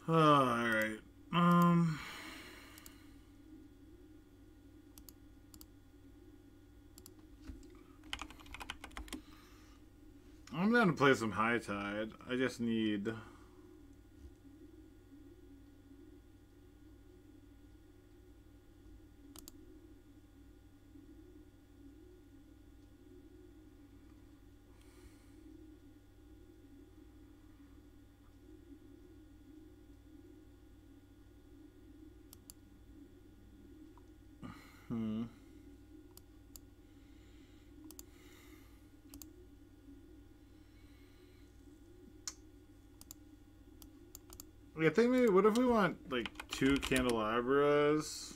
Alright. I'm down to play some High Tide. I just need... I think maybe, what if we want, like, 2 candelabras?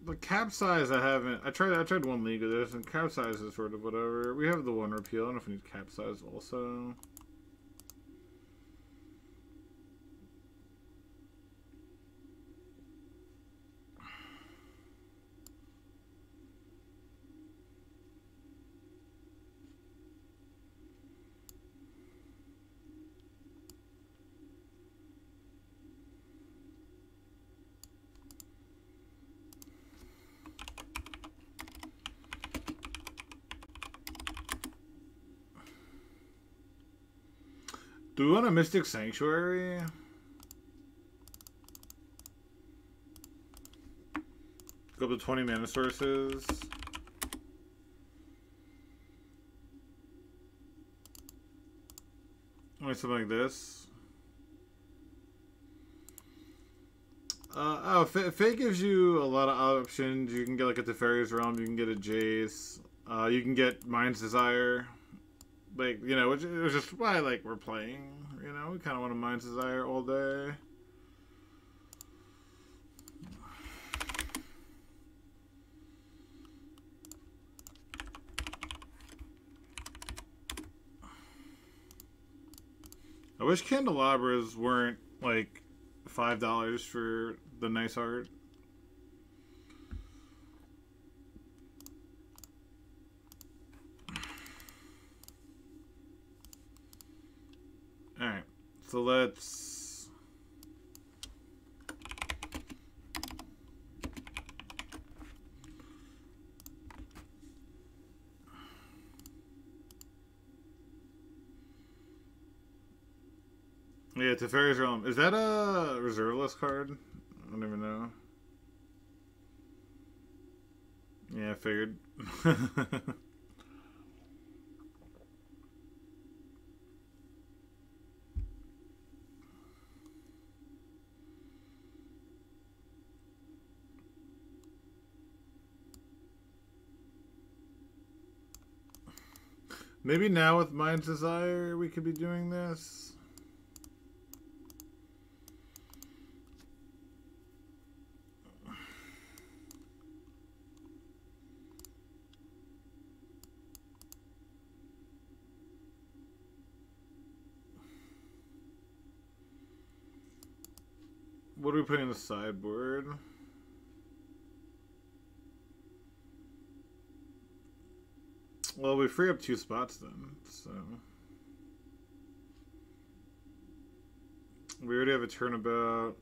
The cap size I haven't... I tried one league of this, and cap size is sort of whatever. We have the one repeal. I don't know if we need cap size also. Do we want a Mystic Sanctuary? Go up to 20 mana sources. Like something like this. Fate gives you a lot of options. You can get like a Teferi's Realm, you can get a Jace, you can get Mind's Desire. Like, you know, which is just why, like, we're playing, you know? We kind of want a Mind's Desire all day. I wish candelabras weren't, like, $5 for the nice art. Alright, so let's... Yeah, Teferi's Realm. Is that a reserve list card? I don't even know. Yeah, I figured. Maybe now with Mind's Desire we could be doing this. What are we putting in the sideboard? Well, we free up 2 spots then, so... We already have a turnabout.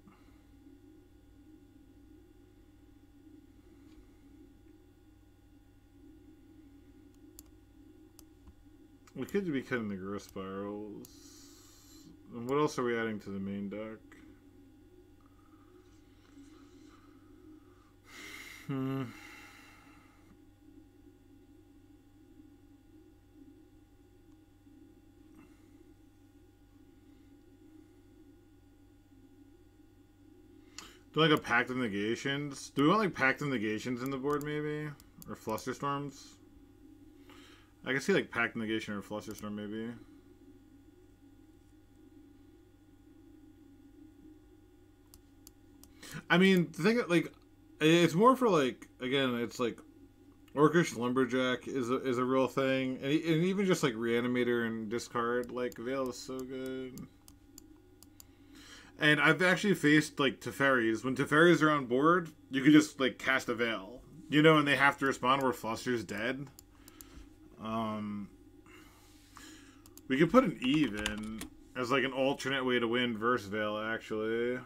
We could be cutting the growth spirals. And what else are we adding to the main deck? Do like a Pact of Negations? Do we want like Pact of Negations in the board maybe? Or Flusterstorms? I can see like Pact of Negation or Flusterstorm maybe. I mean, the thing, like, it's more for like, again, it's like Orcish Lumberjack is a real thing, and even just like Reanimator and discard like Veil is so good. And I've actually faced like Teferis. When Teferis are on board, you could just like cast a Veil, you know, and they have to respond where Fluster's dead. We could put an Eve in as like an alternate way to win versus Veil, actually.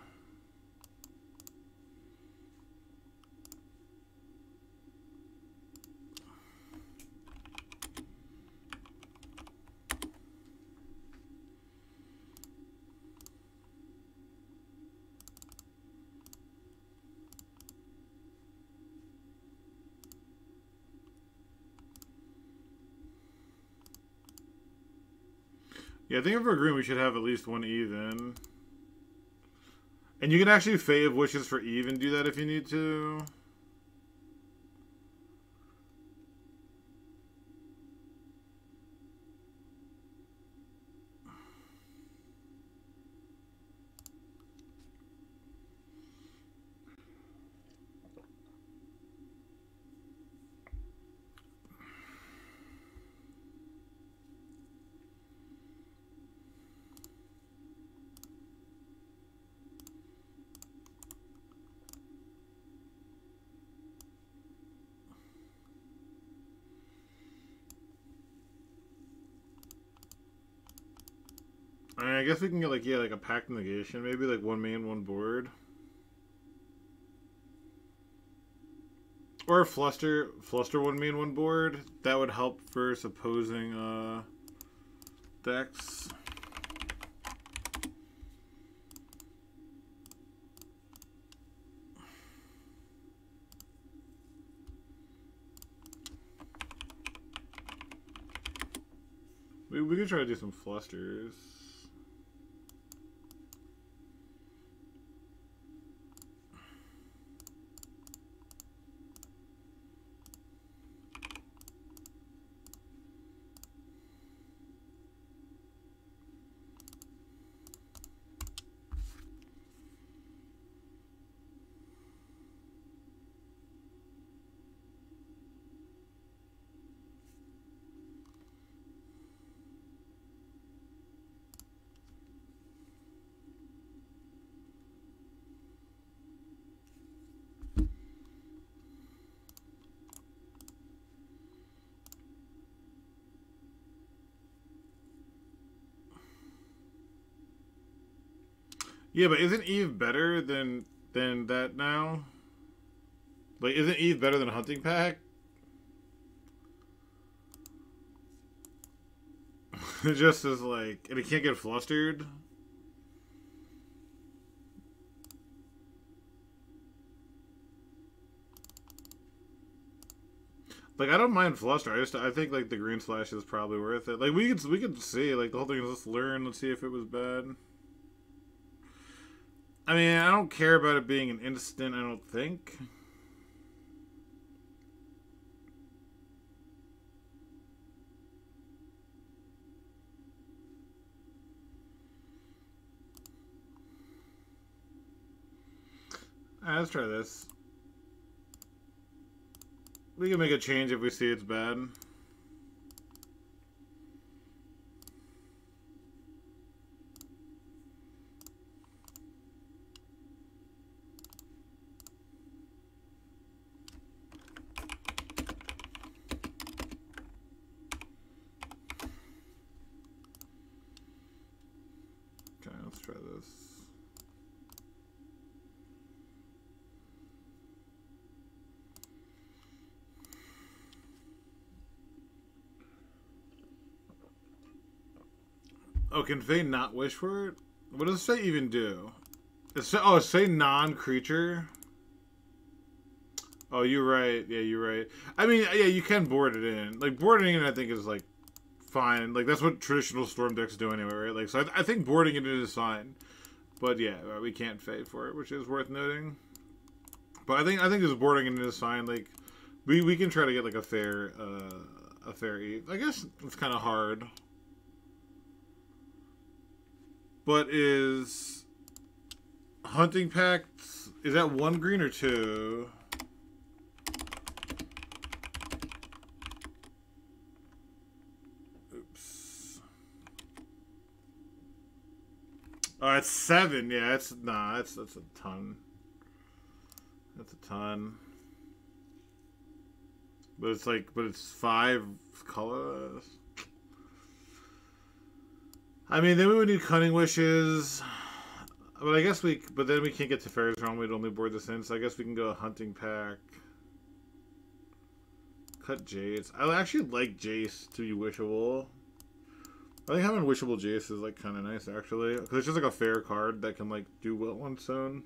Yeah, I think if we're agreeing we should have at least one Eve in. And you can actually fave wishes for Eve and do that if you need to. I guess we can get like, yeah, like a Pact Negation, maybe like one main, one board. Or a Fluster one main, one board. That would help versus opposing decks. We could try to do some Flusters. Yeah, but isn't Eve better than that now? Like, isn't Eve better than a Hunting Pack? It just is like, and it can't get flustered. Like, I don't mind fluster. I think like the green slash is probably worth it. Like we could see like the whole thing is let's learn. Let's see if it was bad. I mean, I don't care about it being an instant. I don't think. Alright, let's try this. We can make a change if we see it's bad. Okay, let's try this. Oh, can Faye not wish for it? What does Faye even do? It's say non-creature. Oh, you're right. Yeah, you're right. I mean, yeah, you can board it in. Like, boarding it, I think, is, like, fine. Like, that's what traditional Storm decks do anyway, right? Like, so I think boarding it is fine. But, yeah, we can't Fae for it, which is worth noting. But I think just boarding it is fine. Like, we can try to get, like, a fair Eve. I guess it's kind of hard. But is Hunting Pact, is that one green or two? Oh, it's 7. Yeah, it's nah. That's a ton. That's a ton. But it's like, but it's 5 colors. I mean, then we would need Cunning Wishes. But I guess but then we can't get to Fairies Realm. We'd only board this in. So I guess we can go Hunting Pack. Cut Jace. I actually like Jace to be wishable. I think having wishable Jace is like kind of nice actually, because it's just like a fair card that can like do well on its own.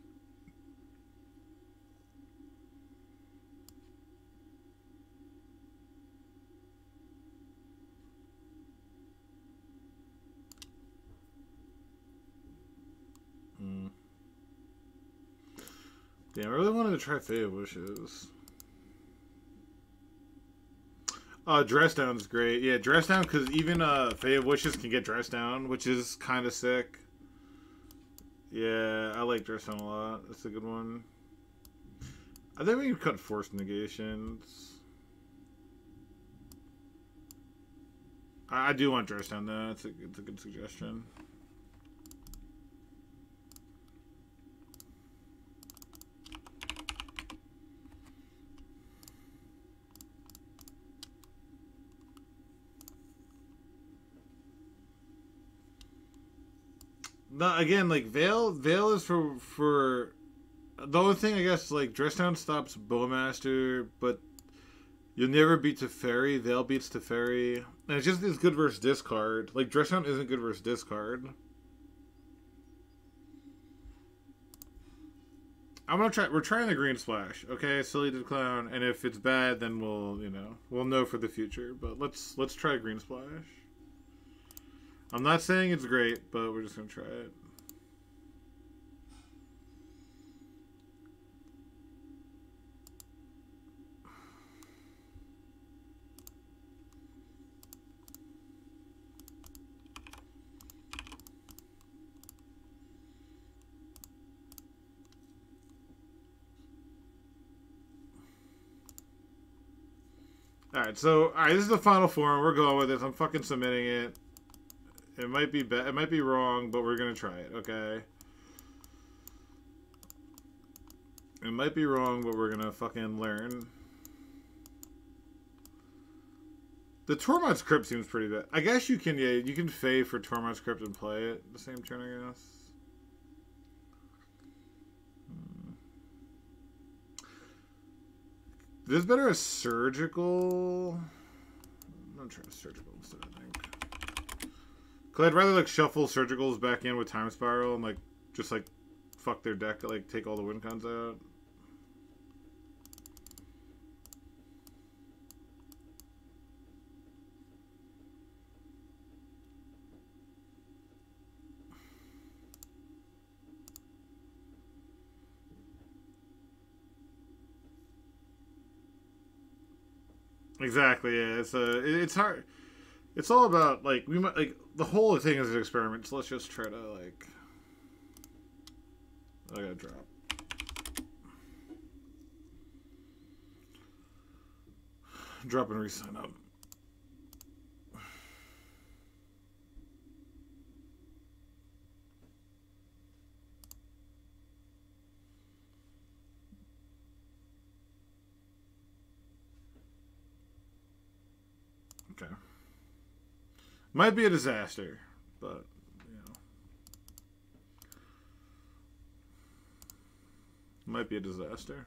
Damn, I really wanted to try Fae of Wishes. Dress Down's great. Yeah, Dress Down, because even Fae of Wishes can get Dress Down, which is kind of sick. Yeah, I like Dress Down a lot. That's a good one. I think we can cut Forced Negations. I do want Dress Down, though. It's a good suggestion. No, again, like Veil is for the only thing I guess like Dress Down stops Bowmaster, but you'll never beat Teferi. Veil beats Teferi, and it's good versus discard. Like Dress Down isn't good versus discard. I'm gonna try. We're trying the Green Splash, okay? Silly Did Clown, and if it's bad, then we'll know for the future. But let's try Green Splash. I'm not saying it's great, but we're just gonna try it. Alright, this is the final form. We're going with this. I'm fucking submitting it. It might be it might be wrong, but we're gonna try it, okay? It might be wrong, but we're gonna fucking learn. The Tormod's Crypt seems pretty bad. I guess you can, yeah, you can Fae for Tormod's Crypt and play it the same turn, I guess. This is better as Surgical. I'm gonna try Surgical instead, I think. Cause I'd rather like shuffle Surgicals back in with Time Spiral and like just like fuck their deck, like take all the win cons out. Exactly, yeah. It's hard. It's all about like we might like the whole thing is an experiment. So let's just try to like. I gotta drop. Drop and re-sign up. Okay. Might be a disaster, but you know. Might be a disaster.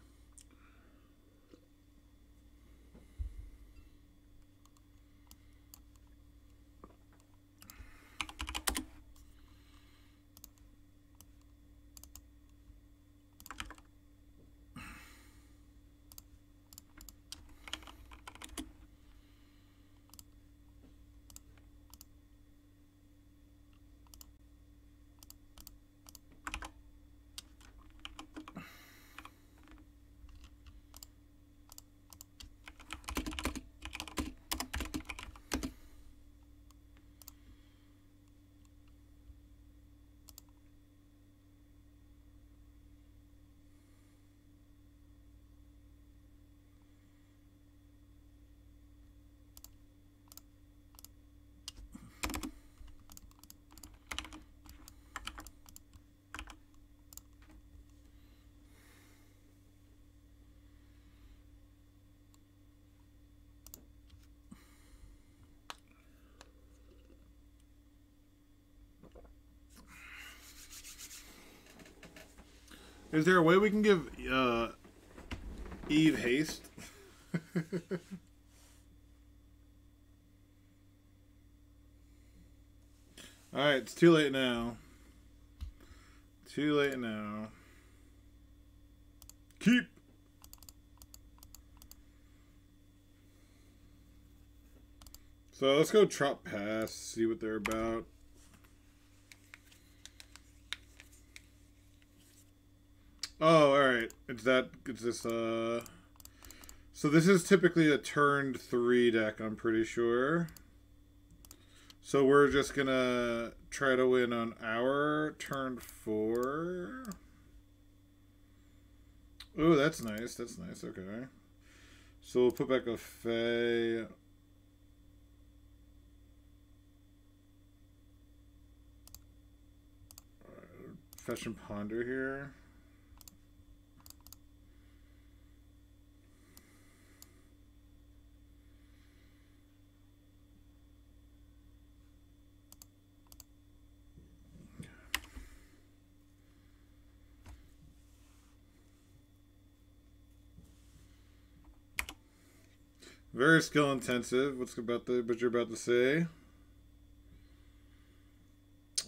Is there a way we can give Eve haste? Alright, it's too late now. Too late now. Keep. So let's go Trop Pass, see what they're about. Oh, alright. It's this, so this is typically a turn 3 deck, I'm pretty sure. So we're just gonna try to win on our turn 4. Oh, that's nice. That's nice. Okay. So we'll put back a Fae. Fetch and Ponder here. Very skill intensive. What you're about to say?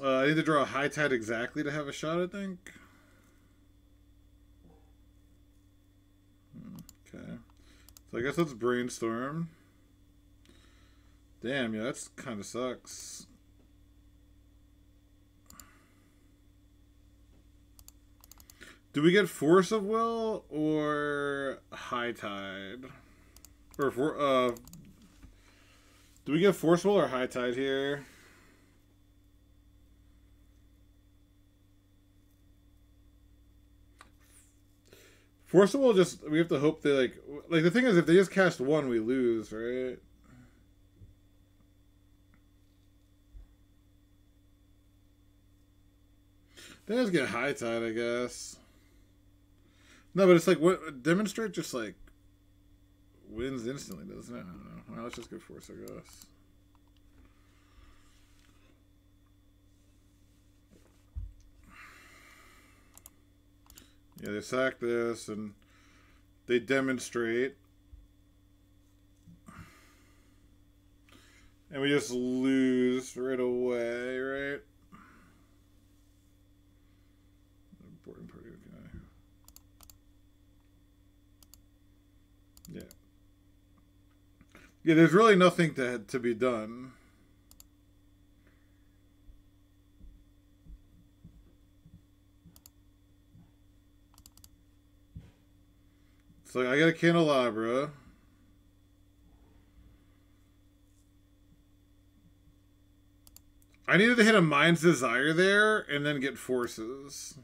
I need to draw a high tide exactly to have a shot, I think. Okay. So I guess let's brainstorm. Damn, yeah, that's kind of sucks. Do we get Force of Will or High Tide? Or do we get Force of Will or High Tide here? Force of Will, just we have to hope they like the thing is if they just cast one we lose, right? They just get High Tide, I guess. No, but it's like what Demonstrate just like wins instantly, doesn't it? I don't know. Well, let's just go Force, I guess. Yeah, they sack this and they Demonstrate. And we just lose right away, right? Important party, okay. Yeah. Yeah, there's really nothing to be done. So I got a Candelabra. I needed to hit a Mind's Desire there and then get Forces.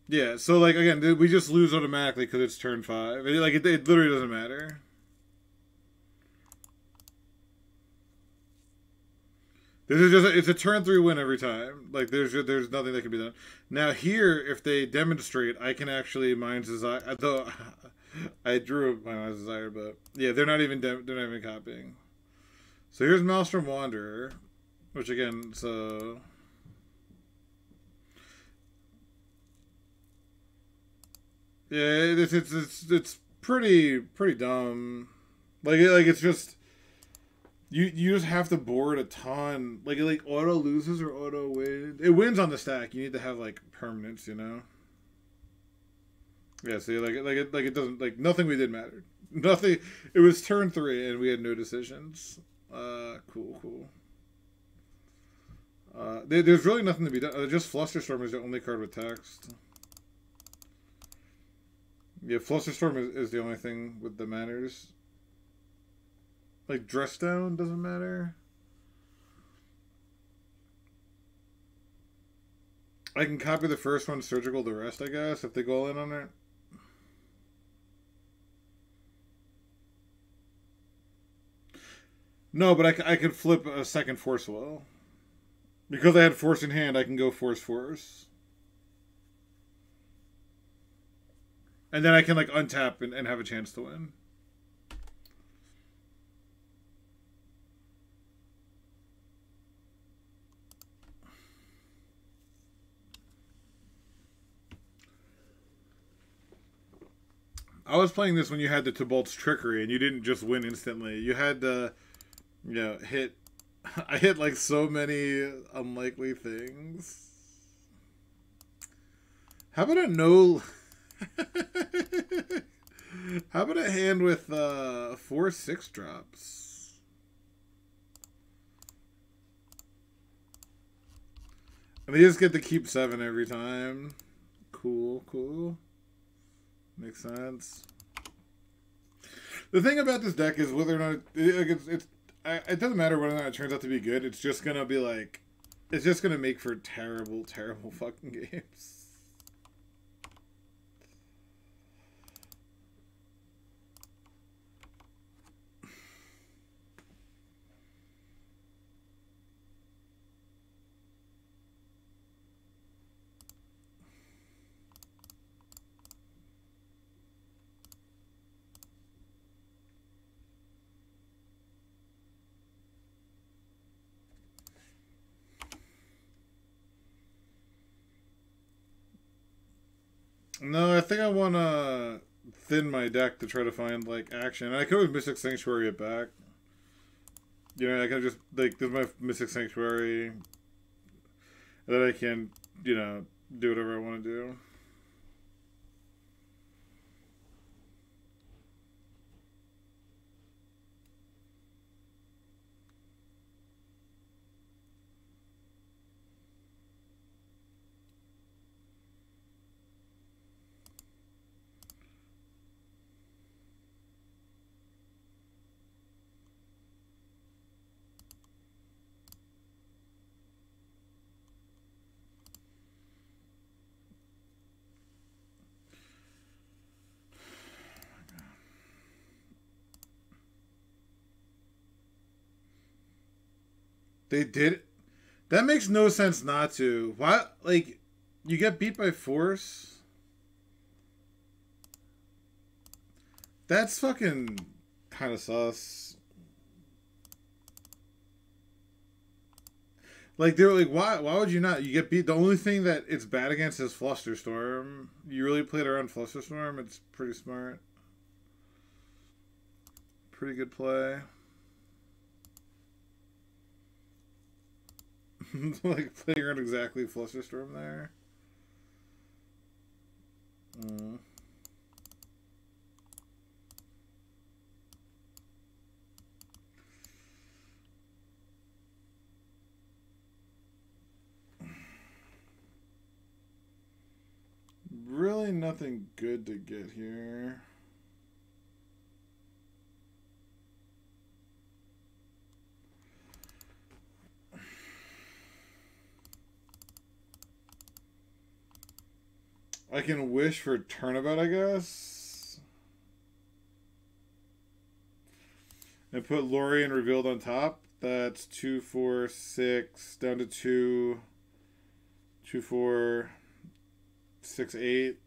Yeah, so like again, we just lose automatically because it's turn 5. It literally doesn't matter. This is it's a turn 3 win every time. Like there's nothing that can be done. Now here, if they Demonstrate, I can actually Mind's Desire. Though I drew my Mind's Desire, but yeah, they're not even copying. So here's Maelstrom Wanderer, which again, so yeah, it's pretty dumb. Like it's just. You just have to board a ton. Like auto loses or auto wins. It wins on the stack. You need to have like permanence, you know. Yeah, see, it doesn't nothing we did mattered. Nothing. It was turn 3 and we had no decisions. Cool. There's really nothing to be done. Just Flusterstorm is the only card with text. Yeah, Flusterstorm is the only thing with that matters. Like, Dress Down doesn't matter. I can copy the first one, Surgical the rest, I guess, if they go in on it. No, but I could flip a second Force Will. Because I had Force in hand, I can go Force. And then I can, like, untap and have a chance to win. I was playing this when you had the Tybalt's Trickery, and you didn't just win instantly. You had to, you know, hit. I hit like so many unlikely things. How about a no? How about a hand with 4/6 drops? And they just get to keep 7 every time. Cool, cool. Makes sense. The thing about this deck is whether or not it doesn't matter whether or not it turns out to be good. It's just gonna be like, it's just gonna make for terrible, terrible fucking games. No, I think I want to thin my deck to try to find, like, action. I could always Mystic Sanctuary it back. You know, I can just, like, there's my Mystic Sanctuary. And then I can, you know, do whatever I want to do. They did. That makes no sense not to. Why? Like, you get beat by force? That's fucking kind of sus. Like, they're like, why would you not? You get beat. The only thing that it's bad against is Flusterstorm. You really played around Flusterstorm. It's pretty smart. Pretty good play. Like, playing around exactly Flusterstorm there. Really nothing good to get here. I can wish for Turnabout, I guess. And put Lorien Revealed on top. That's 2, 4, 6, down to 2. 2, 4, 6, 8.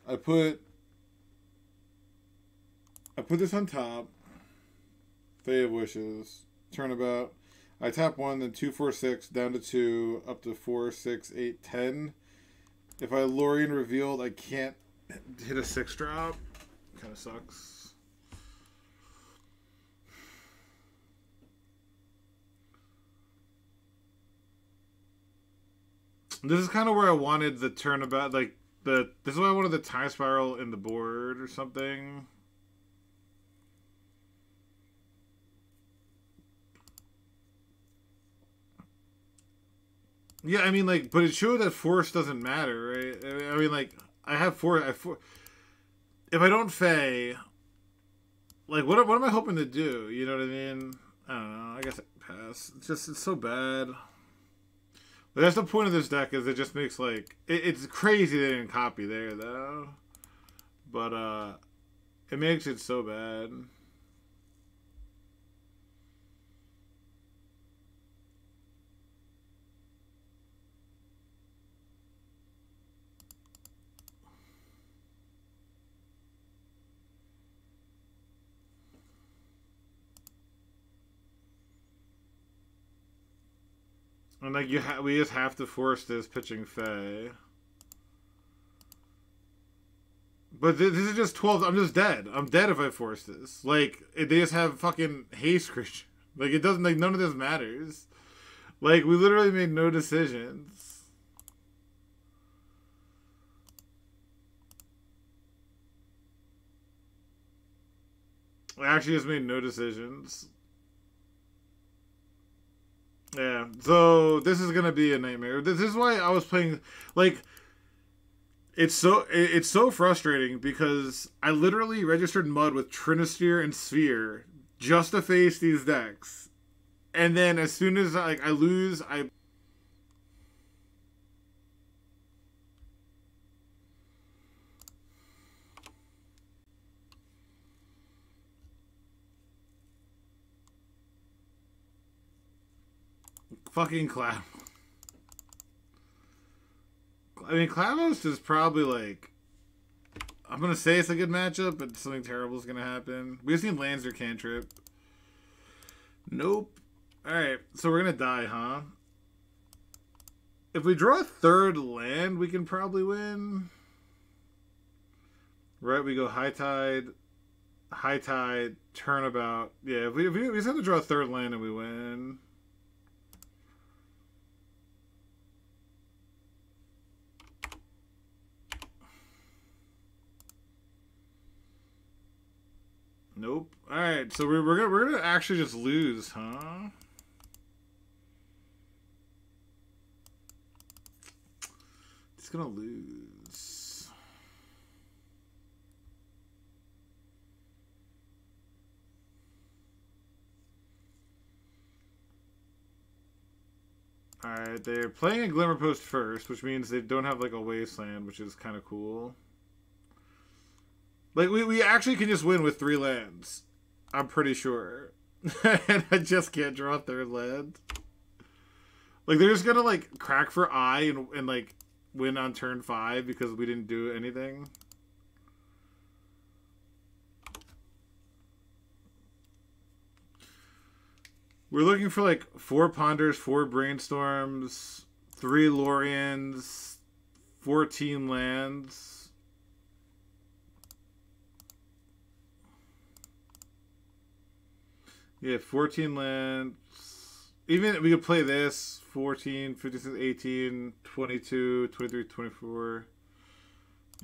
I put this on top. Day of Wishes. Turnabout. I tap 1, then 2, 4, 6, down to 2, up to 4, 6, 8, 10. If I Lorien Revealed, I can't hit a 6-drop. Kind of sucks. This is kind of where I wanted the turnabout, like, this is why I wanted the Time Spiral in the board or something. Yeah, I mean, like, but it showed that force doesn't matter, right? I mean, like, I have four. If I don't Fey, like, what am I hoping to do? You know what I mean? I don't know. I guess I pass. It's so bad. But that's the point of this deck, is it just makes, like, it's crazy they didn't copy there, though. But it makes it so bad. And like we just have to force this pitching Fae. But this is just 12. I'm just dead. I'm dead if I force this. Like, they just have fucking haste creature. Like, it doesn't, like, none of this matters. Like, we literally made no decisions. I actually just made no decisions. Yeah, so this is gonna be a nightmare. This is why I was playing, like, it's so frustrating because I literally registered Mud with Trinisphere and Sphere just to face these decks, and then as soon as I lose, I fucking clap. I mean, Klavos is probably like, I'm gonna say it's a good matchup, but something terrible is gonna happen. We just need lands or cantrip. Nope. Alright, so we're gonna die, huh? If we draw a third land, we can probably win. Right, we go High Tide, Turnabout. Yeah, if we just have to draw a third land and we win. Nope. All right, so we're gonna actually just lose, huh? It's gonna lose. All right, they're playing a Glimmer Post first, which means they don't have like a wasteland, which is kind of cool. Like, we actually can just win with 3 lands. I'm pretty sure. And I just can't draw a third land. Like, they're just gonna, like, crack for I and like, win on turn 5 because we didn't do anything. We're looking for, like, 4 Ponders, 4 Brainstorms, 3 Lorians, 14 lands. Yeah, 14 lands. Even we could play this 14, 15, 18, 22, 23, 24.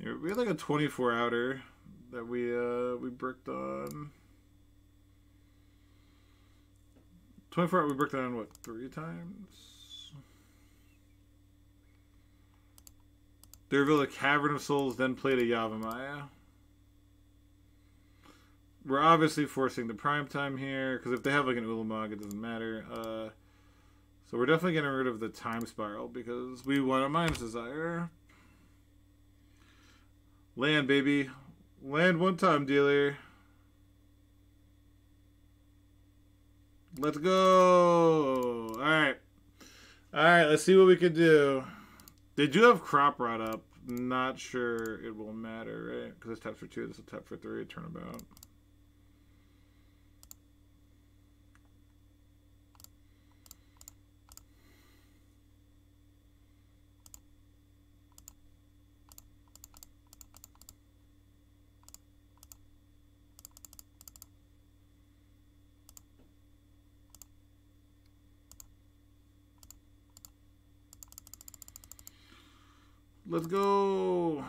Yeah, we had like a 24 outer that we bricked on. 24 we bricked on what, 3 times? They revealed a Cavern of Souls, then played a Yavimaya. We're obviously forcing the prime time here, because if they have like an Ulamog, it doesn't matter. So we're definitely getting rid of the time spiral, because we want a Mind's Desire. Land, baby. Land one time, dealer. Let's go! Alright. Alright, let's see what we can do. They do have Crop Rot up. Not sure it will matter, right? Because it's tap for 2, this is tap for 3, turnabout. Let's go.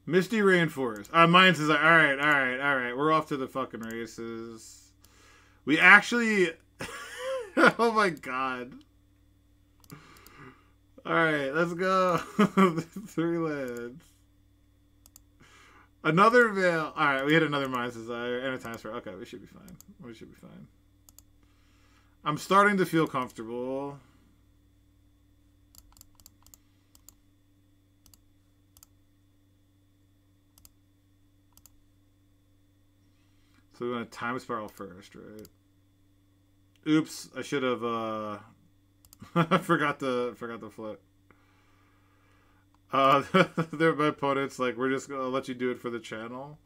Misty Rainforest. Mine says, alright. We're off to the fucking races. We actually... oh my god. Alright, let's go. 3 lands. Another Veil. Alright, we hit another Mind's Desire and a Time Spiral. Okay, we should be fine. We should be fine. I'm starting to feel comfortable. So we want to Time Spiral first, right? Oops, I should have forgot the flip. They're my opponents, like, we're just gonna let you do it for the channel.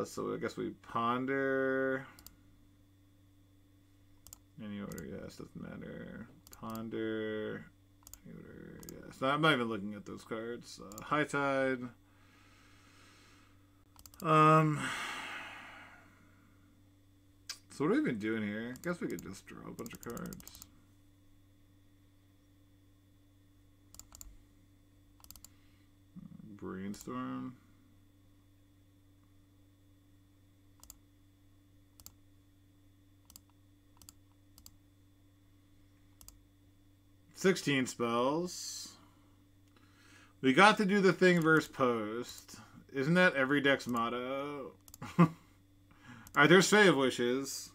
So I guess we ponder. Any order, yes, doesn't matter. Ponder. Any order, yes. I'm not even looking at those cards. High Tide. So what are we even doing here? I guess we could just draw a bunch of cards. Brainstorm. $16 spells. We got to do the thing versus post. Isn't that every deck's motto? Alright, there's Save Wishes.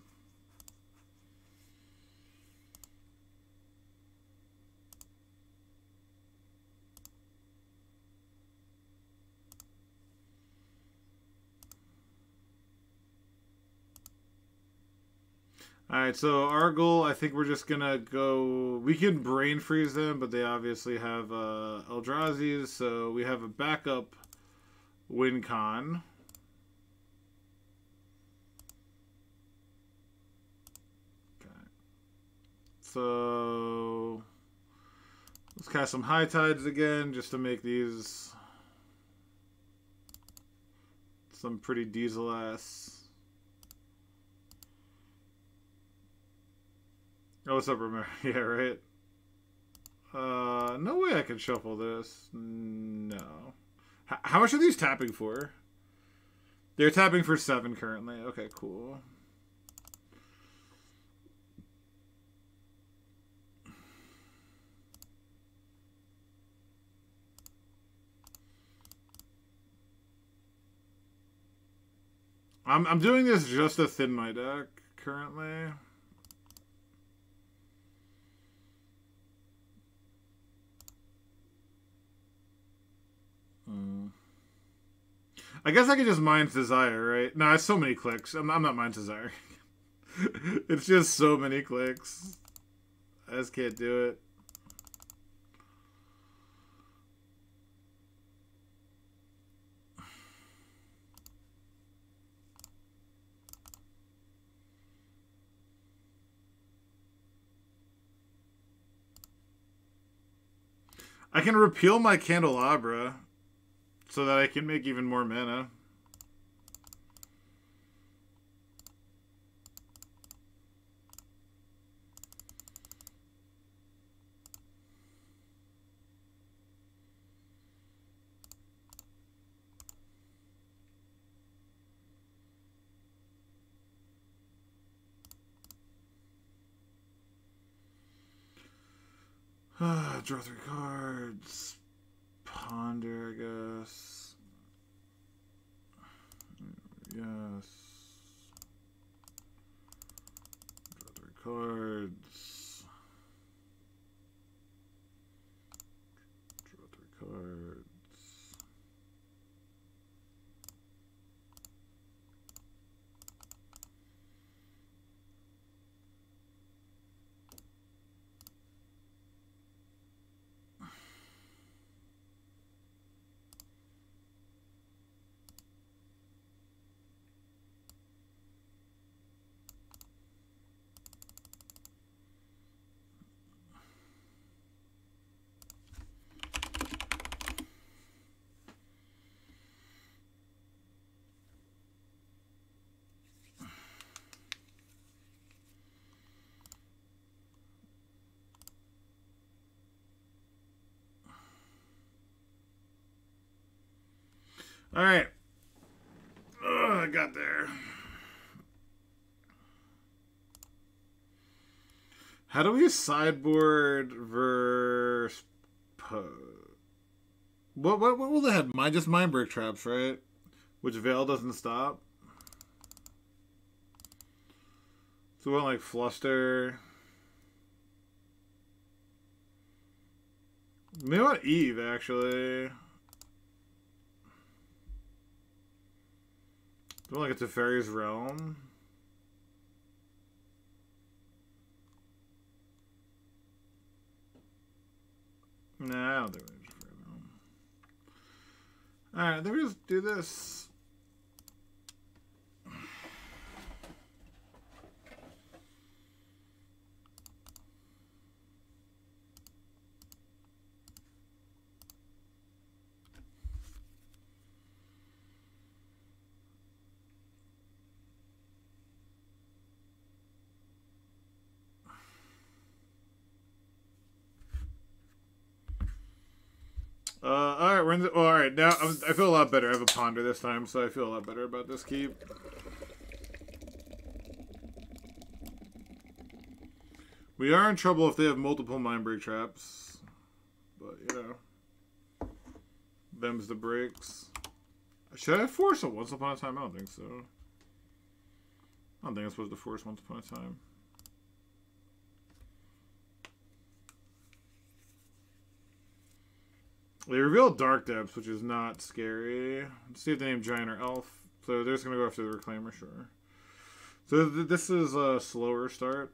Alright, so our goal, I think we're just gonna go... We can brain freeze them, but they obviously have Eldrazi's, so we have a backup win con. Okay. So... Let's cast some High Tides again, just to make these... some pretty diesel-ass... Oh, what's up, Romero? Yeah, right? No way I can shuffle this. No. How much are these tapping for? They're tapping for 7 currently. Okay, cool. I'm doing this just to thin my deck currently. I guess I could just Mind's Desire, right? No, it's so many clicks. I'm not Mind's Desire. It's just so many clicks. I just can't do it. I can repeal my Candelabra so that I can make even more mana. Draw 3 cards. Ponder, I guess. Yes. Draw 3 cards. Draw 3 cards. All right. I got there. How do we sideboard versus What will they have? Just Mind Break traps, right? Which Veil doesn't stop. So we want like Fluster. Maybe I want Eve actually. Do like it's a Fairy's Realm. Nah, I don't think we need a Fairy's Realm. Alright, then we just do this. Alright, we're in the, well, alright, now I feel a lot better. I have a ponder this time, so I feel a lot better about this keep. We are in trouble if they have multiple mind break traps. But, you know. Them's the breaks. Should I force a Once Upon a Time? I don't think so. I don't think I'm supposed to force Once Upon a Time. They revealed Dark Depths, which is not scary. Let's see if they name Giant or Elf. So they're just going to go after the Reclaimer, sure. So this is a slower start.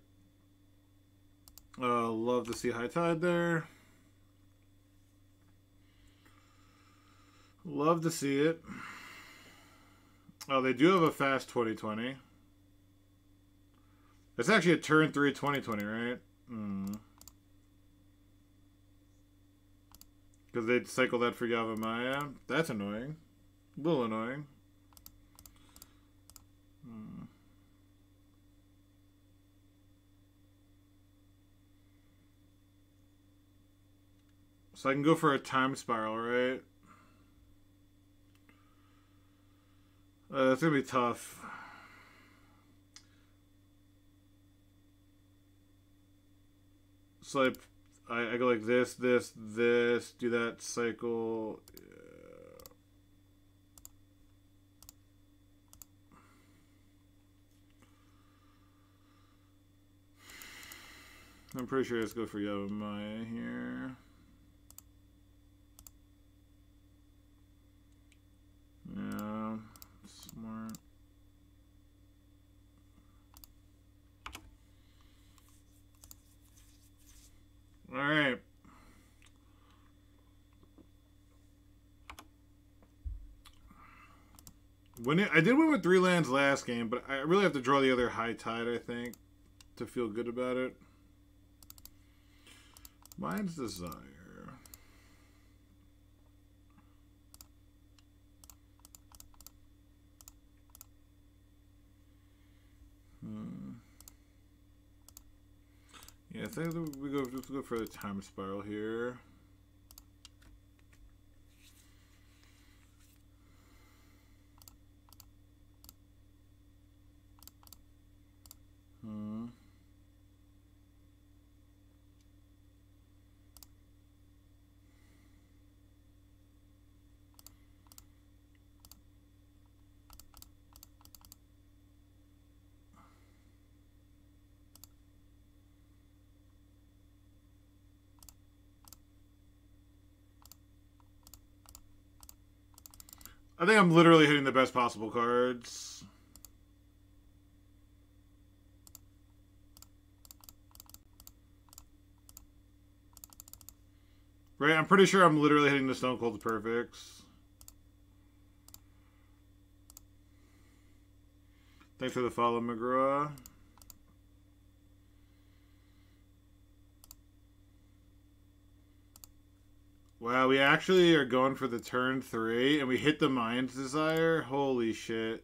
Love to see High Tide there. Love to see it. Oh, they do have a fast 2020. It's actually a turn 3 2020, right? Because they'd cycle that for Yavimaya. That's annoying. A little annoying. So I can go for a Time Spiral, right? That's going to be tough. So I go like this, do that cycle. Yeah. I'm pretty sure let's go for Yavimaya here. Yeah, smart. All right. I did win with 3 lands last game, but I really have to draw the other High Tide, I think, to feel good about it. Mind's Desire. Yeah, I think let's go for the Time Spiral here. I think I'm literally hitting the best possible cards. Right, I'm pretty sure I'm literally hitting the Stone Cold Perfects. Thanks for the follow, McGraw. Wow, we actually are going for the turn 3, and we hit the Mind's Desire? Holy shit.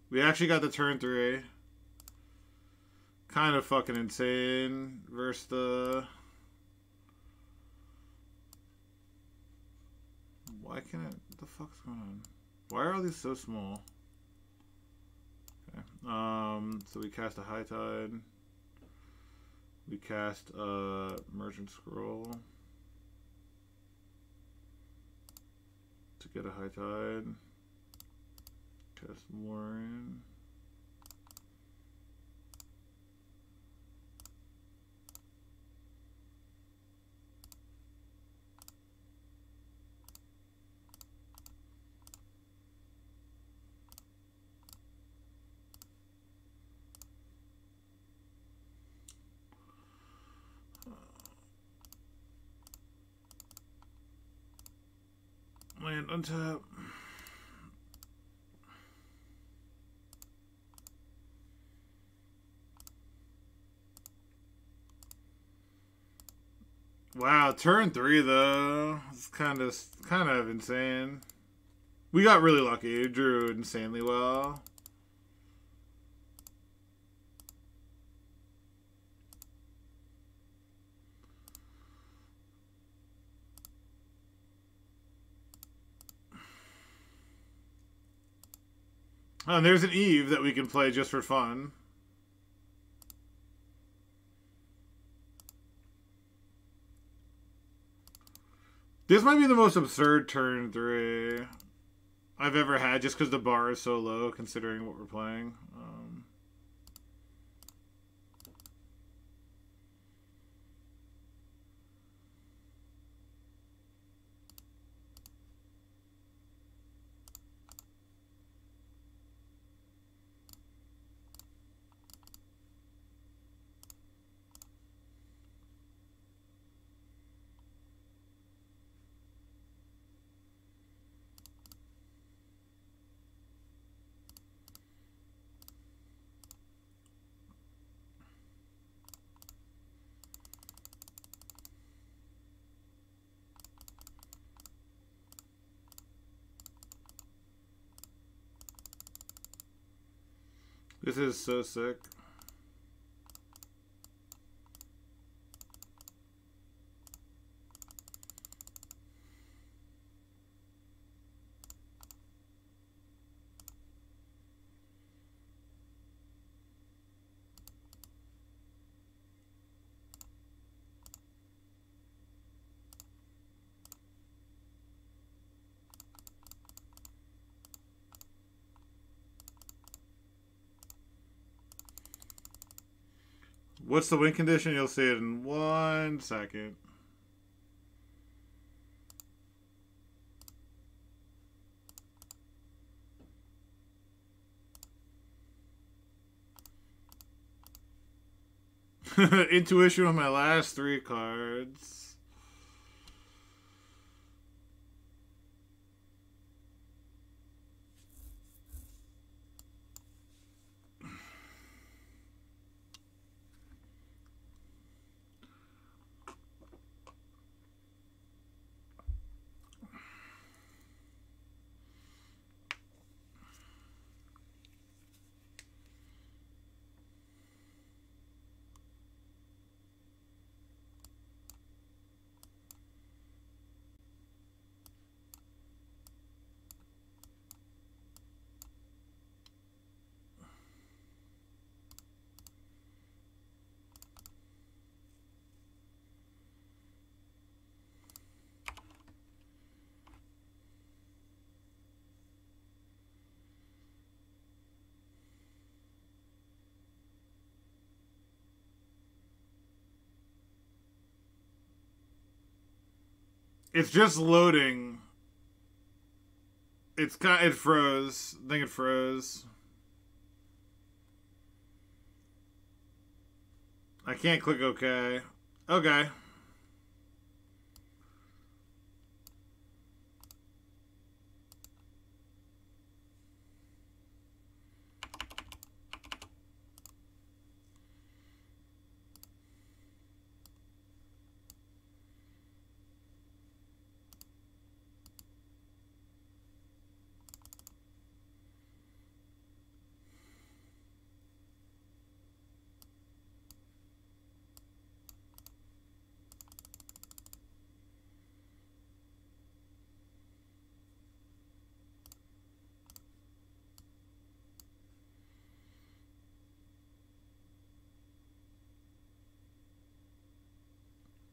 We actually got the turn 3. Kind of fucking insane. Versus the... Why can't it... What the fuck's going on? Why are all these so small? Okay. So we cast a High Tide. We cast a Merchant Scroll. To get a High Tide. Cast Warren. Land untap. Wow, turn 3 though. It's kind of insane. We got really lucky. It drew insanely well. Oh, and there's an Eve that we can play just for fun. This might be the most absurd turn 3 I've ever had, just because the bar is so low, considering what we're playing. This is so sick. What's the win condition? You'll see it in 1 second. Intuition on my last 3 cards. It's just loading. It froze. I think it froze. I can't click OK. Okay.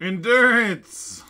Endurance!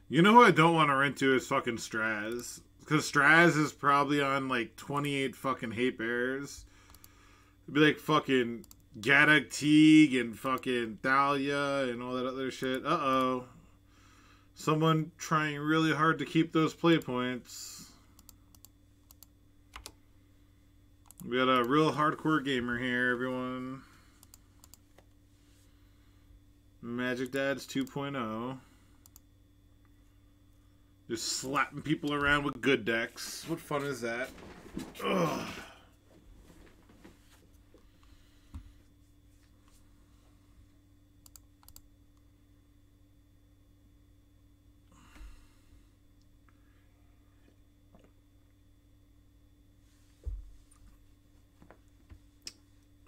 You know who I don't want to rent to is fucking Straz. Because Straz is probably on like 28 fucking hate bears. It'd be like fucking Gaddock Teague and fucking Thalia and all that other shit. Uh-oh. Someone trying really hard to keep those play points. We got a real hardcore gamer here, everyone. Magic Dads 2.0. Just slapping people around with good decks. What fun is that? Ugh.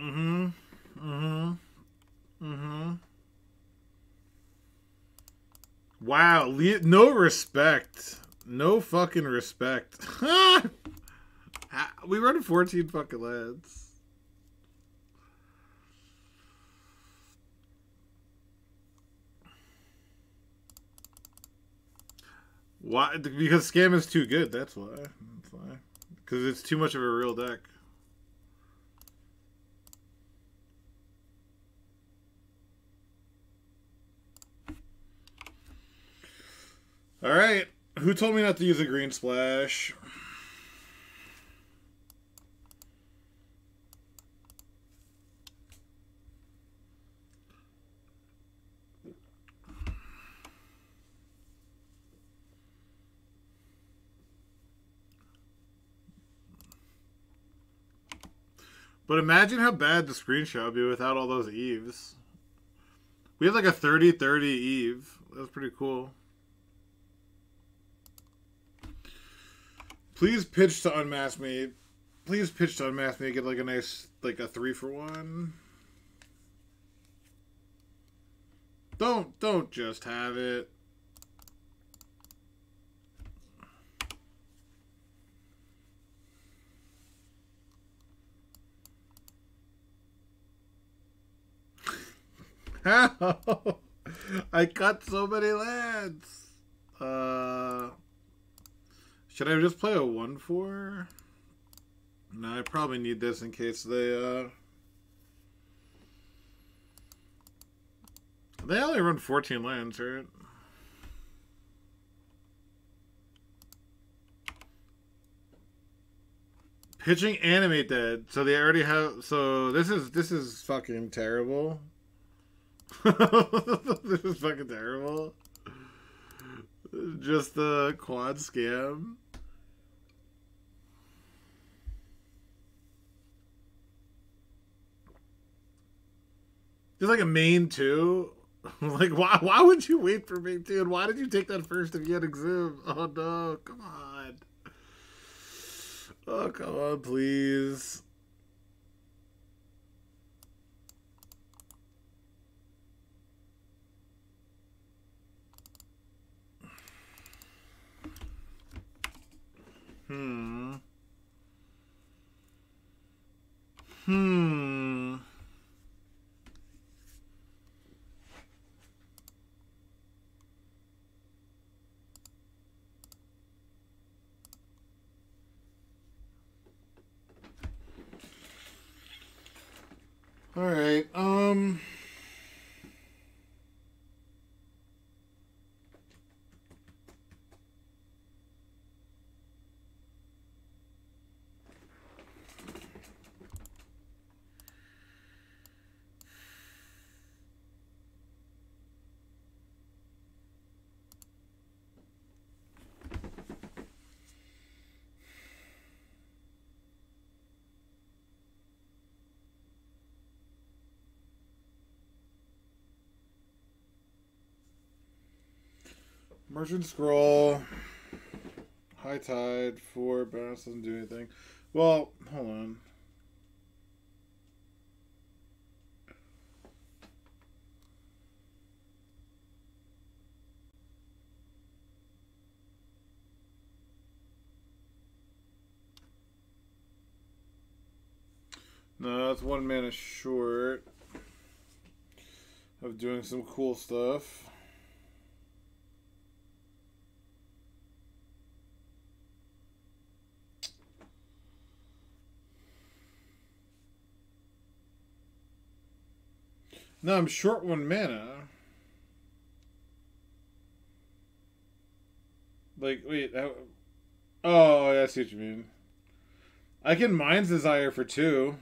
Mm-hmm. Mm-hmm. Mm-hmm. Wow, no respect. No fucking respect. We run 14 fucking lands. Why? Because Scam is too good, that's why. That's why. Because it's too much of a real deck. Alright. Who told me not to use a green splash? But imagine how bad the screenshot would be without all those Eves. We had like a 30-30 Eve. That was pretty cool. Please pitch to unmask me. Please pitch to unmask me. Get like a nice, like a 3-for-1. Don't just have it. How? I cut so many lands. Should I just play a 1-4? No, I probably need this in case they only run 14 lands, right? Pitching Animate Dead. So they already have, so this is fucking terrible. This is fucking terrible. Just the quad scam. There's like a main 2. Like, why would you wait for main 2? And why did you take that first if you had Exhume? Oh no, come on. Oh, come on, please. Hmm. All right. Merchant Scroll. High Tide. 4. Bonus doesn't do anything. Well, hold on. No, that's 1 mana short of doing some cool stuff. No, I'm short 1 mana. Like, wait. Oh, I see what you mean. I can Mind's Desire for 2.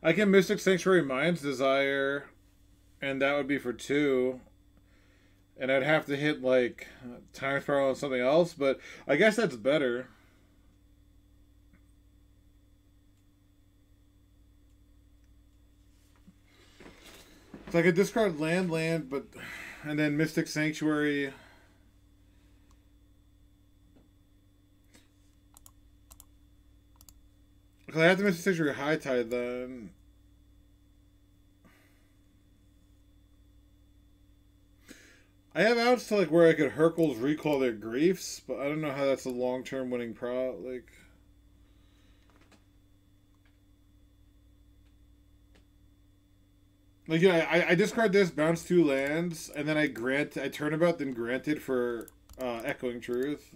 I can Mystic Sanctuary Mind's Desire, and that would be for 2. And I'd have to hit, like, Time Spiral and something else, but I guess that's better. So I could discard land, but... And then Mystic Sanctuary... Because I have to miss a Sanctuary High Tide then. I have outs to like where I could Hercules recall their griefs, but I don't know how that's a long-term winning like. Like, yeah, I discard this, bounce 2 lands, and then I turnabout, then granted for Echoing Truth.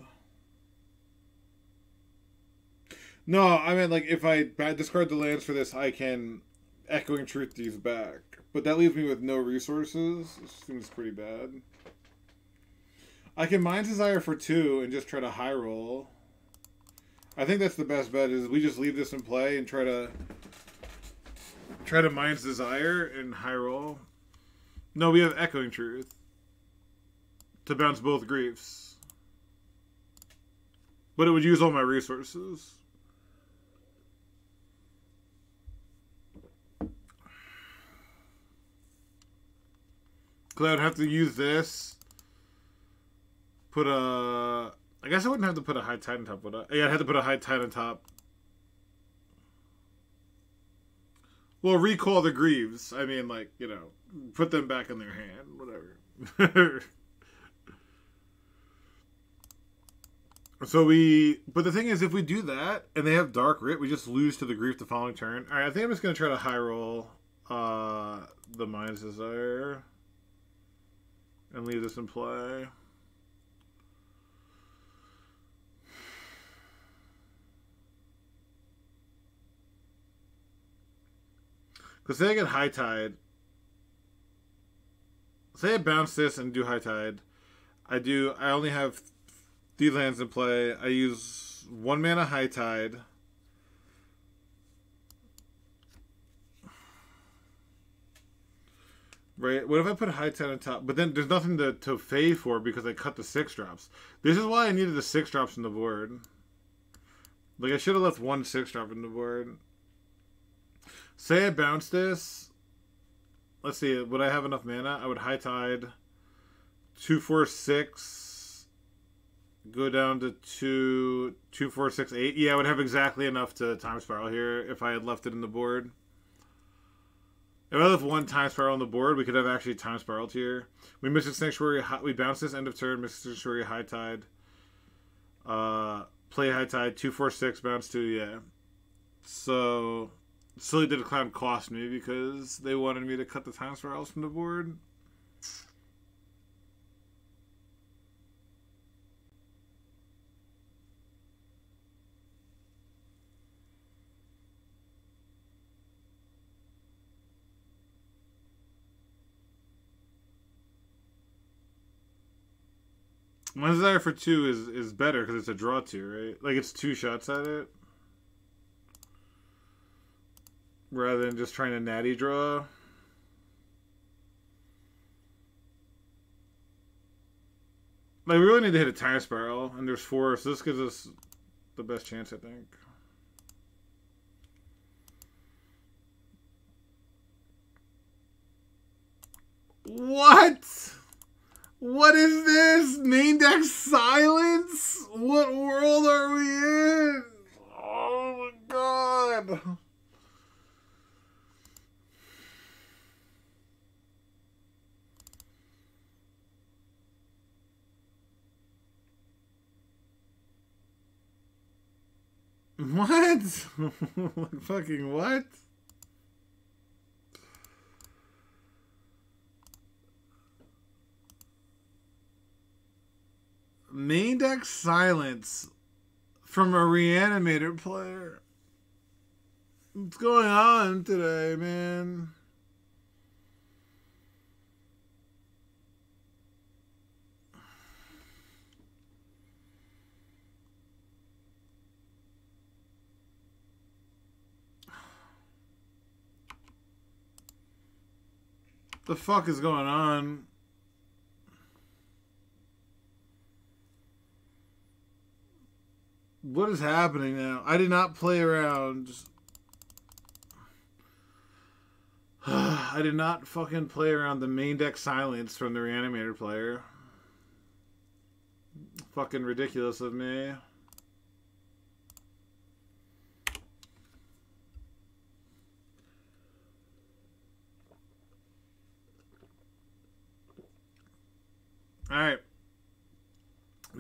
No, I mean, like, if I discard the lands for this, I can Echoing Truth these back. But that leaves me with no resources. It seems pretty bad. I can Mind's Desire for 2 and just try to high roll. I think that's the best bet, is we just leave this in play and try to Mind's Desire and high roll. No, we have Echoing Truth to bounce both griefs. But it would use all my resources. Because I would have to use this. Put a... I guess I wouldn't have to put a High Tide on top, would I? Yeah, I'd have to put a High Tide on top. Well, recall the Greaves. I mean, like, you know, put them back in their hand. Whatever. So but the thing is, if we do that, and they have Dark Writ, we just lose to the Grief the following turn. Alright, I think I'm just going to try to high roll the Mind's Desire. And leave this in play. Because say I get High Tide. Say I bounce this and do High Tide. I only have 3 lands in play. I use 1 mana High Tide. Right? What if I put a High Tide on top? But then there's nothing to fade for because I cut the 6-drops. This is why I needed the 6-drops in the board. Like, I should have left 1 6-drop in the board. Say I bounce this. Let's see. Would I have enough mana? I would High Tide. 2, 4, 6. Go down to 2, 4, 6, 8. Yeah, I would have exactly enough to Time Spiral here if I had left it in the board. If I left 1 Time Spiral on the board, we could have actually Time Spiraled here. We miss a Sanctuary. We bounce this end of turn. Miss a Sanctuary High Tide. Play High Tide. 2, 4, 6. Bounce 2. Yeah. So Silly Did a Clown cost me because they wanted me to cut the Time Spirals from the board. My Desire for 2 is better because it's a draw 2, right? Like, it's 2 shots at it. Rather than just trying to natty draw. Like, we really need to hit a Time Spiral, and there's 4, so this gives us the best chance, I think. What? What is this? Main deck silence? What world are we in? Oh my god. What? Fucking what? Main deck silence from a Reanimator player. What's going on today, man? The fuck is going on? What is happening now? I did not play around. I did not fucking play around the main deck silence from the Reanimator player. Fucking ridiculous of me.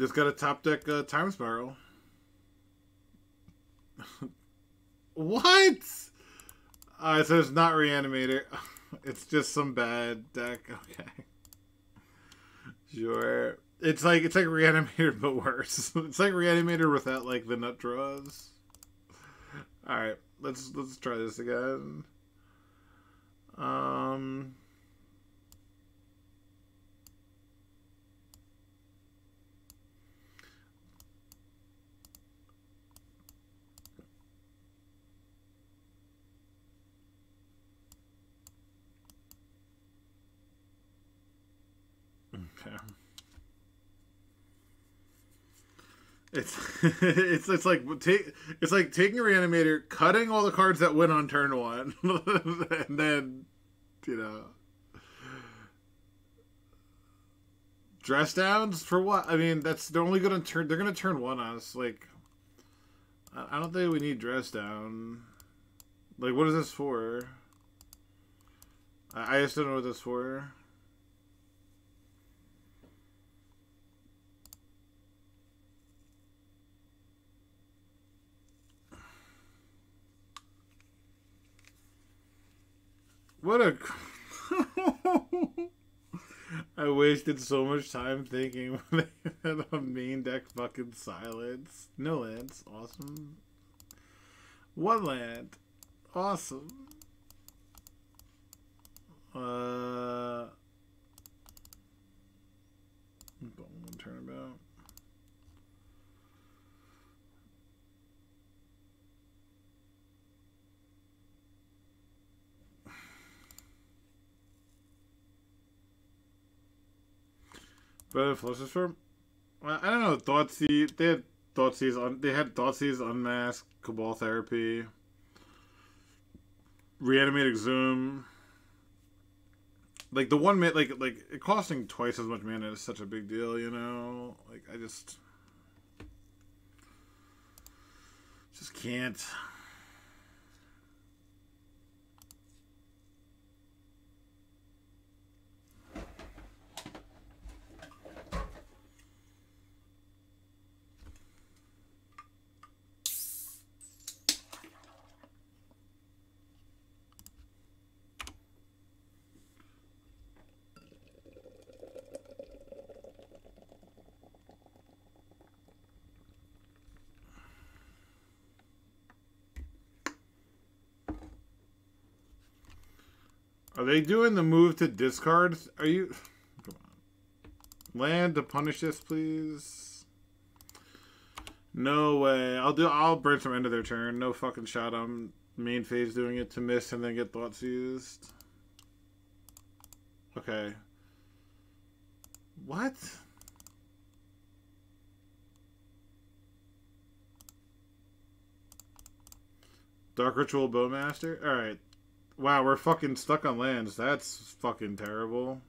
Just got a top deck time spiral. What? So it's not Reanimator. It's just some bad deck. Okay. Sure. It's like Reanimator but worse. It's like Reanimator without like the nut draws. Alright, let's try this again. Okay. It's like taking a Reanimator, cutting all the cards that win on turn one, and then dress downs for what? I mean, they're only gonna turn. They're gonna turn one on us. Like, I don't think we need dress down. Like, what is this for? I just don't know what this is for. What a... I wasted so much time thinking when they had a main deck fucking silence. No lands. Awesome. One land. Awesome. Turnabout. But Flushes for, I don't know. Thoughtseize. They had Thoughtseize. They had Thoughtseize, Unmasked, Cabal Therapy, Reanimate Exhume. Like the one like it costing twice as much mana is such a big deal, you know. Like I just can't. Are they doing the move to discard? Are you... Come on. Land to punish this, please. No way. I'll burn some end of their turn. No fucking shot. I'm main phase doing it to miss and then get Thoughtseized. Okay. What? Dark Ritual Bowmaster? Alright. Wow, we're fucking stuck on lands. That's fucking terrible.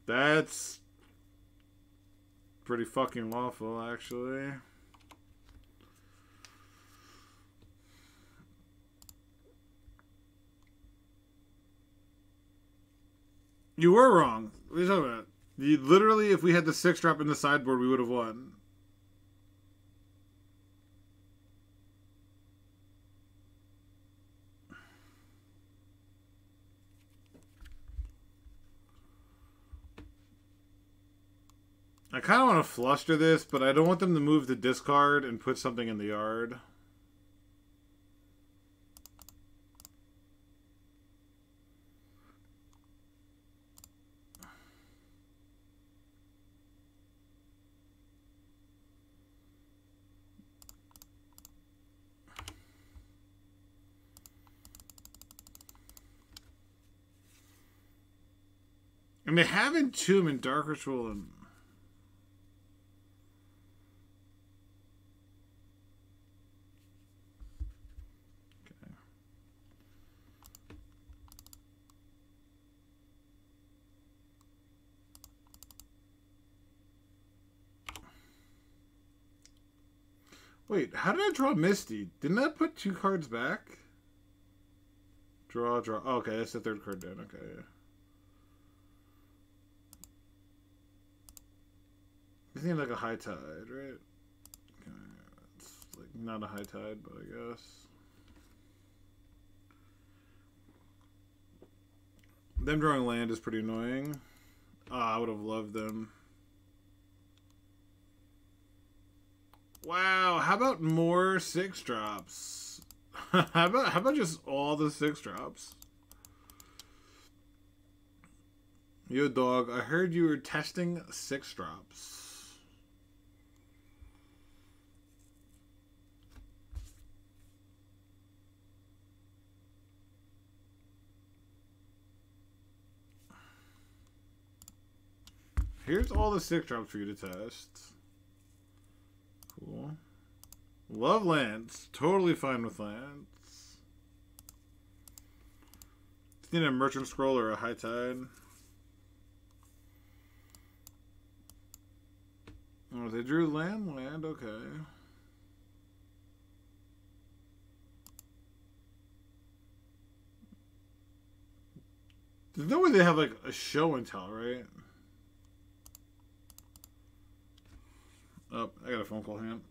That's pretty fucking awful, actually. You were wrong. What are you talking about? Literally, if we had the 6-drop in the sideboard, we would have won. I kind of want to fluster this, but I don't want them to move the discard and put something in the yard. And they have Entomb and Dark Ritual and... Wait, how did I draw Misty? Didn't that put 2 cards back? Draw. Oh, okay, that's the 3rd card down. Okay, yeah. just need like a high tide, right? Okay, it's like not a high tide, but I guess. Them drawing land is pretty annoying. I would have loved them. Wow, how about more 6-drops? how about just all the 6-drops? Yo, dog, I heard you were testing 6-drops. Here's all the 6-drops for you to test. Cool. Love lands. Totally fine with lands. Just need a merchant scroll or a high tide. Oh, they drew land, okay. There's no way they have like a show and tell, right? Oh, I got a phone call hand.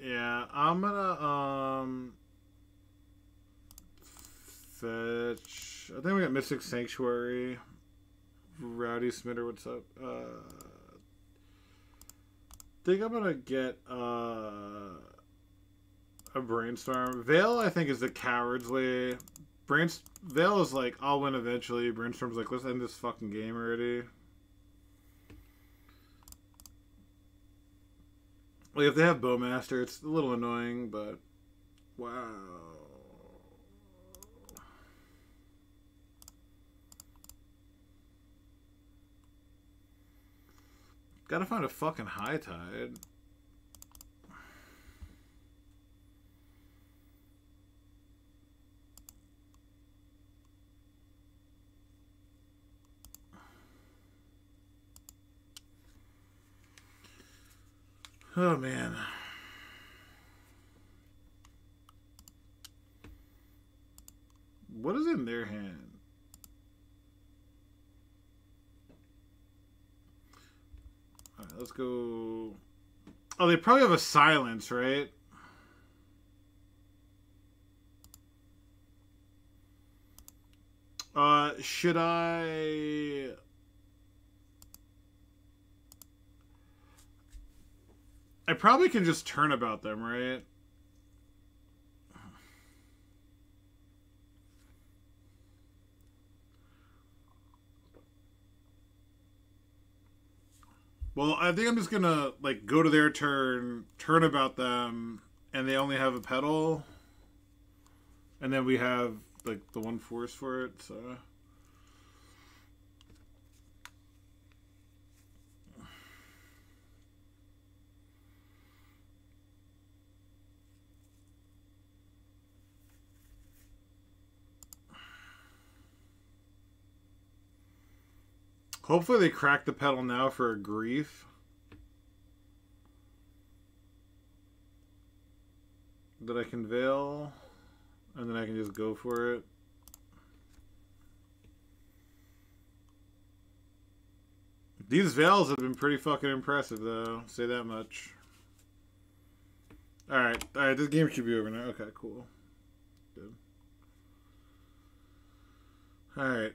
Yeah, I'm gonna fetch. I think we got Mystic Sanctuary. Rowdy Smitter, what's up? Think I'm gonna get a Brainstorm. Veil, I think, is the coward's way. Veil is like, I'll win eventually. Brainstorm's like, let's end this fucking game already. Like, if they have Bowmaster, it's a little annoying, but wow. Gotta find a fucking high tide. Oh, man. What is in their hand? Alright, let's go. Oh, they probably have a silence, right? Should I... I probably can just turn about them, right? Well, I think I'm just gonna, like, go to their turn, turn about them, and they only have a pedal. And then we have, like, the one force for it, so... Hopefully they crack the pedal now for a grief. That I can veil. And then I can just go for it. These veils have been pretty fucking impressive, though. Say that much. Alright, this game should be over now. Okay, cool. Good. Alright.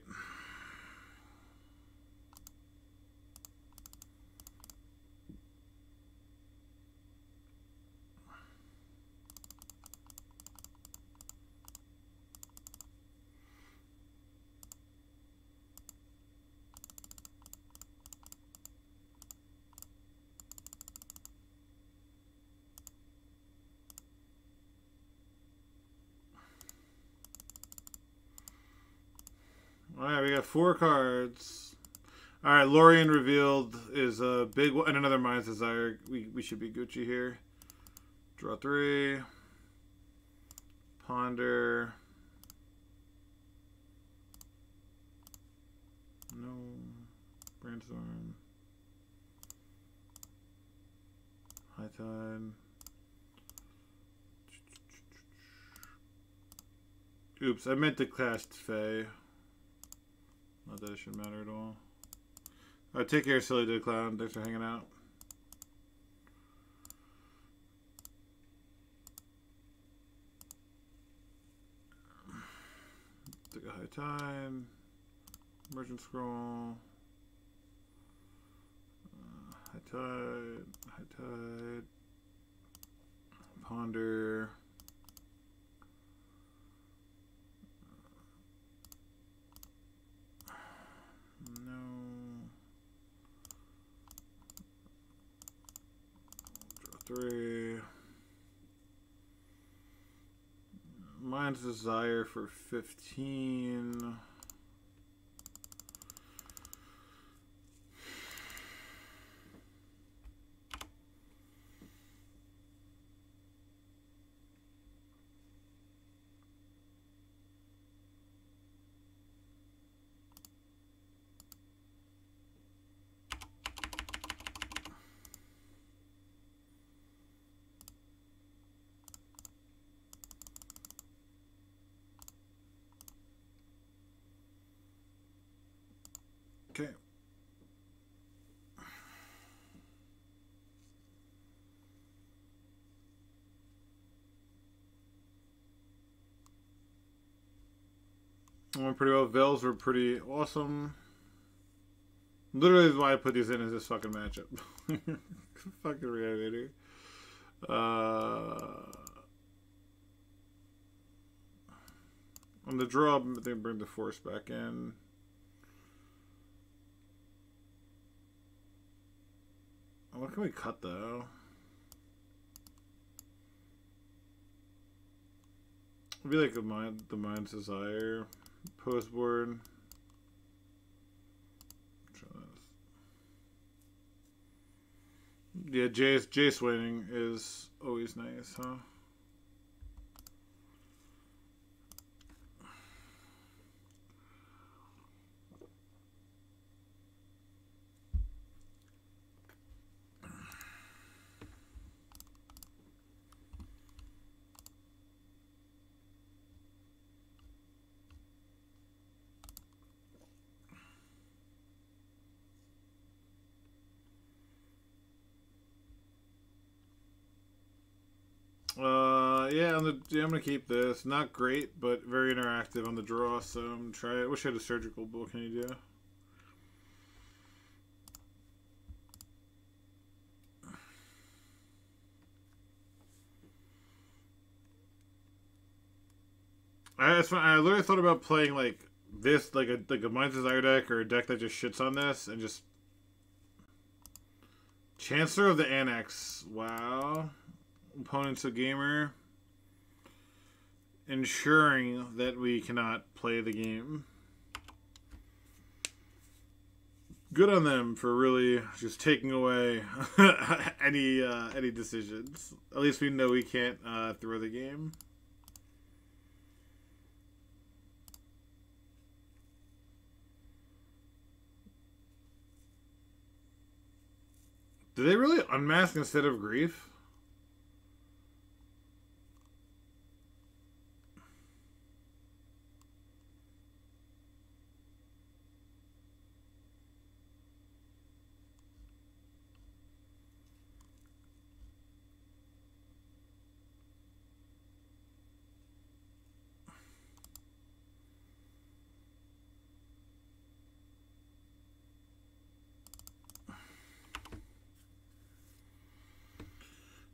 Alright, we got 4 cards. Alright, Lorien revealed is a big one, and another Mind's Desire. We should be Gucci here. Draw 3. Ponder. No. Brainstorm. High Tide. Oops, I meant to cast Fae. Not that it should matter at all. Alright, take care, Silly Dead Clown. Thanks for hanging out. Take a High Tide. Merchant Scroll. High Tide. High Tide. Ponder. No. Draw 3. Mind's Desire for 15. Okay. Went pretty well. Veils were pretty awesome. Literally, why I put these in is this fucking matchup. Fucking Reanimator. On the draw, they bring the force back in. What can we cut though? It'd be like the Mind's Desire post board. Yeah, Jace winning is always nice, huh? Yeah, I'm gonna keep this. Not great, but very interactive on the draw. So I'm gonna try it. I wish I had a surgical, but what can you do? I literally thought about playing like this, like a Mind's Desire deck or a deck that just shits on this and just Chancellor of the Annex. Wow, opponent's a gamer. Ensuring that we cannot play the game. Good on them for really just taking away any decisions. At least we know we can't throw the game. Did they really unmask instead of grief?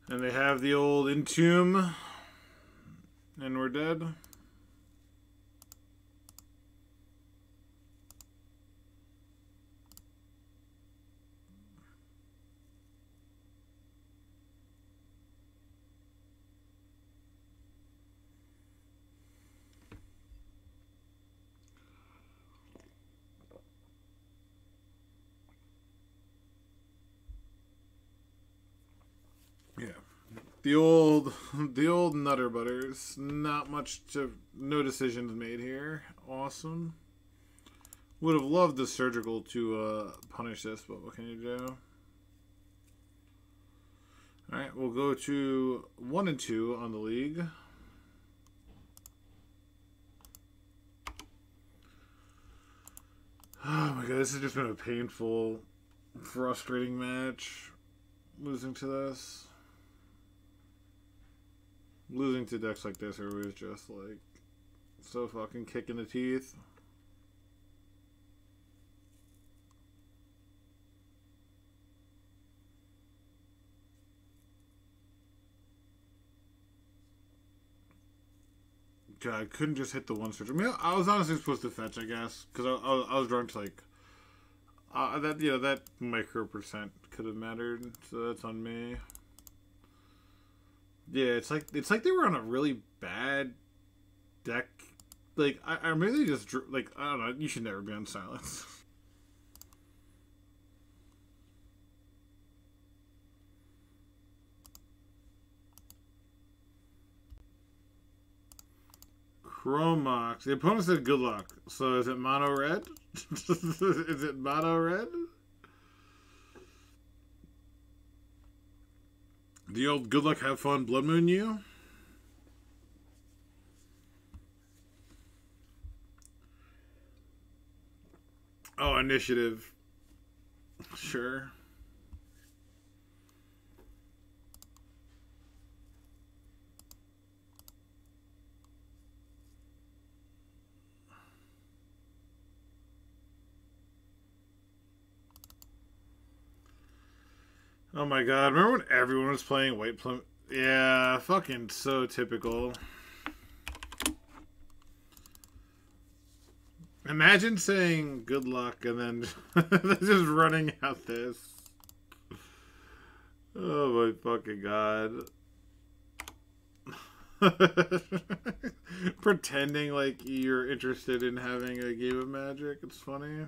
And they have the old Entomb. And we're dead. Yeah. The old Nutter Butters. Not much no decisions made here. Awesome. Would have loved the surgical to punish this, but what can you do? Alright, we'll go to 1 and 2 on the league. Oh my god, this has just been a painful, frustrating match. Losing to this. Losing to decks like this are always just like so fucking kick in the teeth. God, I couldn't just hit the one search. I mean, I was honestly supposed to fetch, I guess, because I was drawn to like that. You know, that micro percent could have mattered, so that's on me. Yeah, it's like they were on a really bad deck. Like I really just like I don't know. You should never be on silence. Chromox. The opponent said good luck. So is it mono red? Is it mono red? The old good luck, have fun, Blood Moon you? Oh, initiative. Sure. Oh my god, remember when everyone was playing White Plum? Yeah, fucking so typical. Imagine saying good luck and then just running out this. Oh my fucking god. Pretending like you're interested in having a game of Magic. It's funny.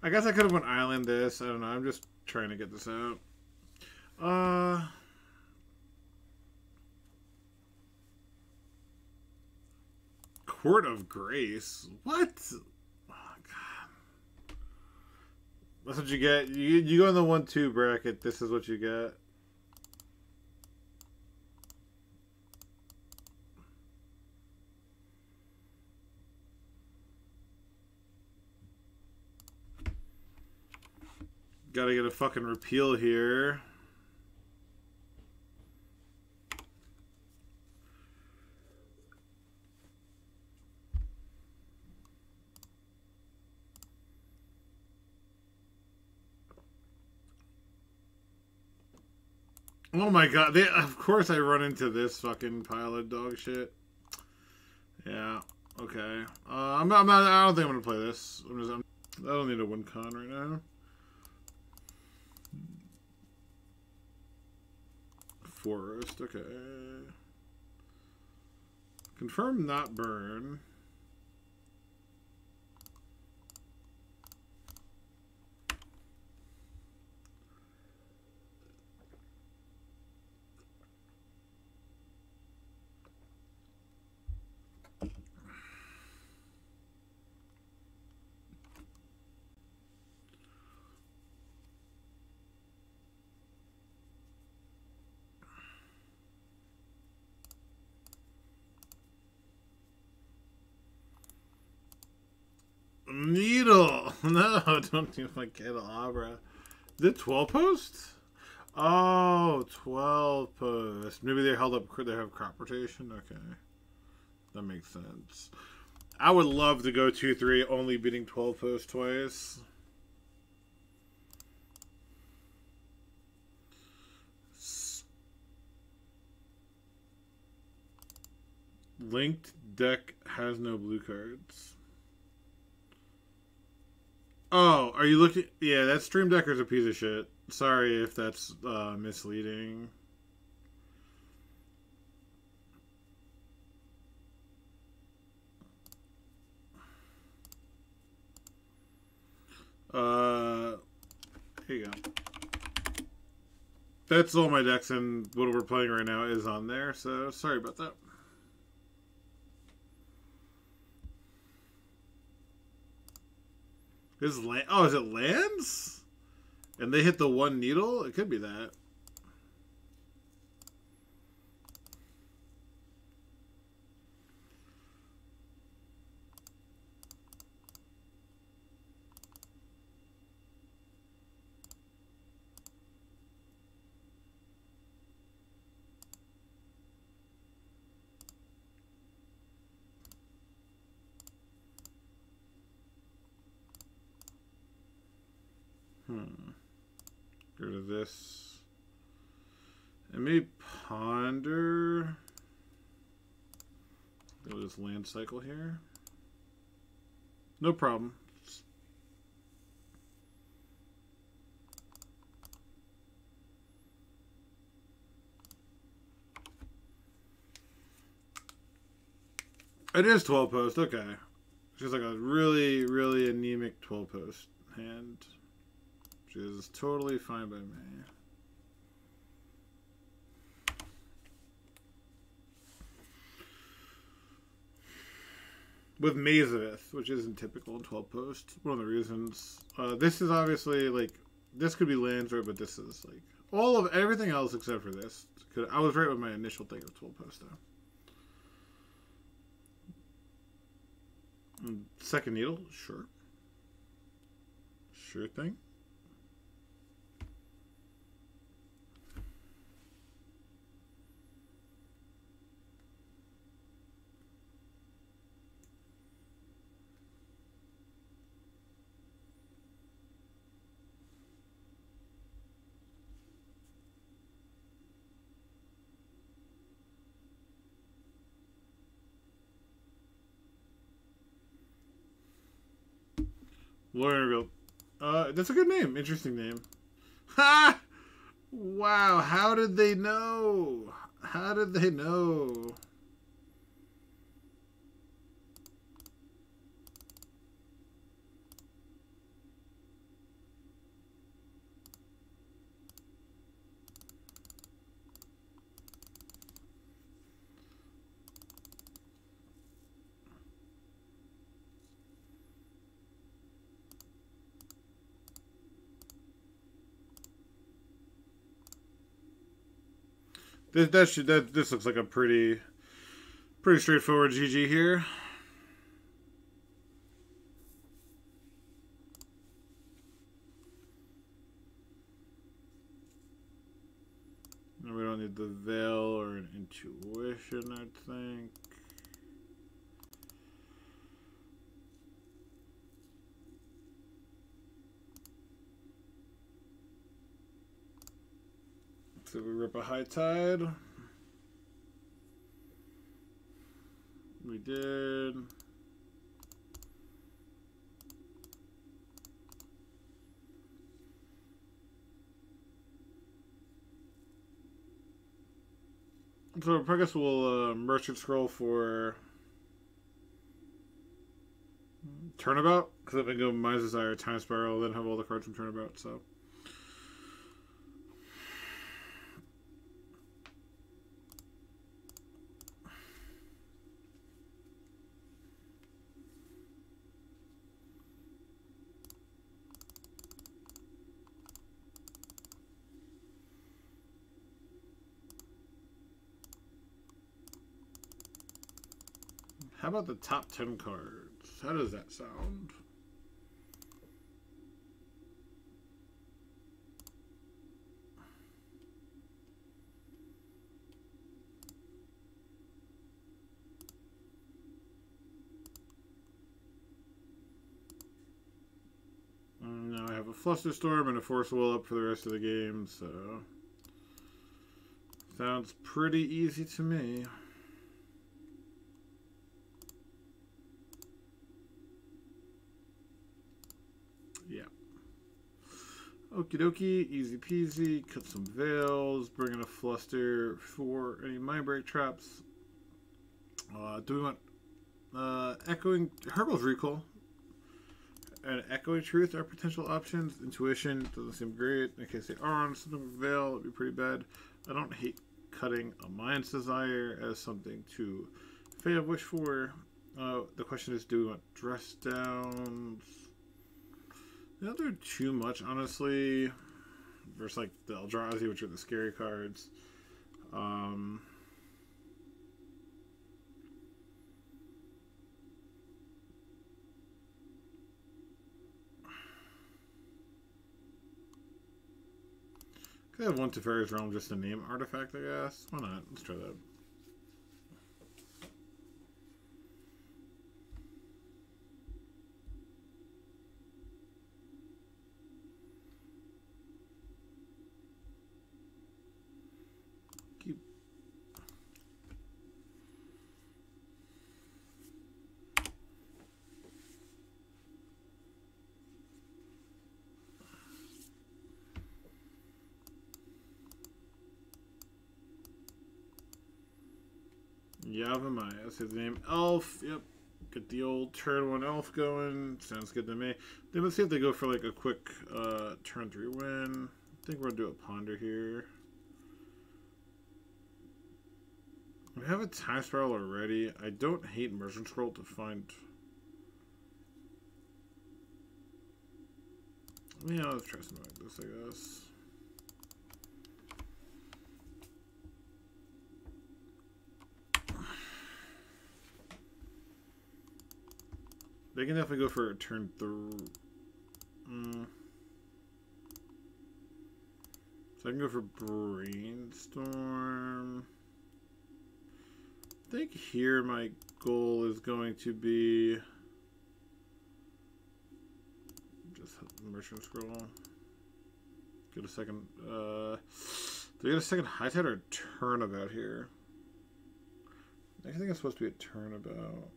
I guess I could have went Island this. I don't know. I'm just trying to get this out. Court of Grace? What? Oh, God. That's what you get. You go in the 1-2 bracket. This is what you get. Gotta get a fucking repeal here. Oh my god! Of course, I run into this fucking pile of dog shit. Yeah. Okay. I'm not. I don't think I'm gonna play this. I don't need a win con right now. Forest. Okay. Confirm not burn. Needle! No, don't do my candelabra. The 12 post? Oh, 12 post. Maybe they held up, they have crop rotation? Okay. That makes sense. I would love to go 2-3, only beating 12 post twice. Linked deck has no blue cards. Oh, are you looking? Yeah, that Stream Decker's a piece of shit. Sorry if that's misleading. Here you go. That's all my decks, and what we're playing right now is on there, so sorry about that. Is it lands? And they hit the one needle? It could be that. Get rid of this. And maybe ponder. Go to this land cycle here. No problem. It is 12 post, okay. It's just like a really, really anemic 12 post hand. Which is totally fine by me. With Mazavith, which isn't typical in 12 post. One of the reasons. This is obviously like, this could be lands, right? But this is like, all of everything else except for this. I was right with my initial thing of 12 post though. Second needle, sure. Sure thing. Lawyer, that's a good name. Interesting name. Ha! Wow, how did they know? How did they know? This looks like a pretty straightforward GG here. No, we don't need the veil or an intuition, I think. So we rip a high tide. We did. So I guess we'll merchant scroll for turnabout, because if I go Mind's Desire, Time Spiral, then have all the cards from turnabout. So. How about the top 10 cards? How does that sound? Flusterstorm and a Force Will up for the rest of the game, so sounds pretty easy to me. Yeah. Okie dokie, easy peasy. Cut some Veils, bring in a Fluster for any Mindbreak traps. Do we want Echoing Herbal's Recall and Echoing Truth are potential options. Intuition doesn't seem great. In case they are on something with Veil, it'd be pretty bad. I don't hate cutting a Mind's Desire as something to Fate of Wish for. The question is, do we want Dress Downs? They don't do too much, honestly. Versus like the Eldrazi, which are the scary cards. Could have one Teferi's Realm just to name artifact, I guess. Why not? Let's try that. Yavimaya, that's his name. Elf, yep. Get the old turn 1 elf going. Sounds good to me. Then let's see if they go for like a quick turn 3 win. I think we're gonna do a ponder here. We have a time spiral already. I don't hate Merchant Scroll to find. Yeah, let's try something like this, I guess. They can definitely go for a turn 3. So I can go for Brainstorm. I think here my goal is going to be just Merchant Scroll. Get a second. Do we get a second High Tide or a Turnabout here? I think it's supposed to be a Turnabout.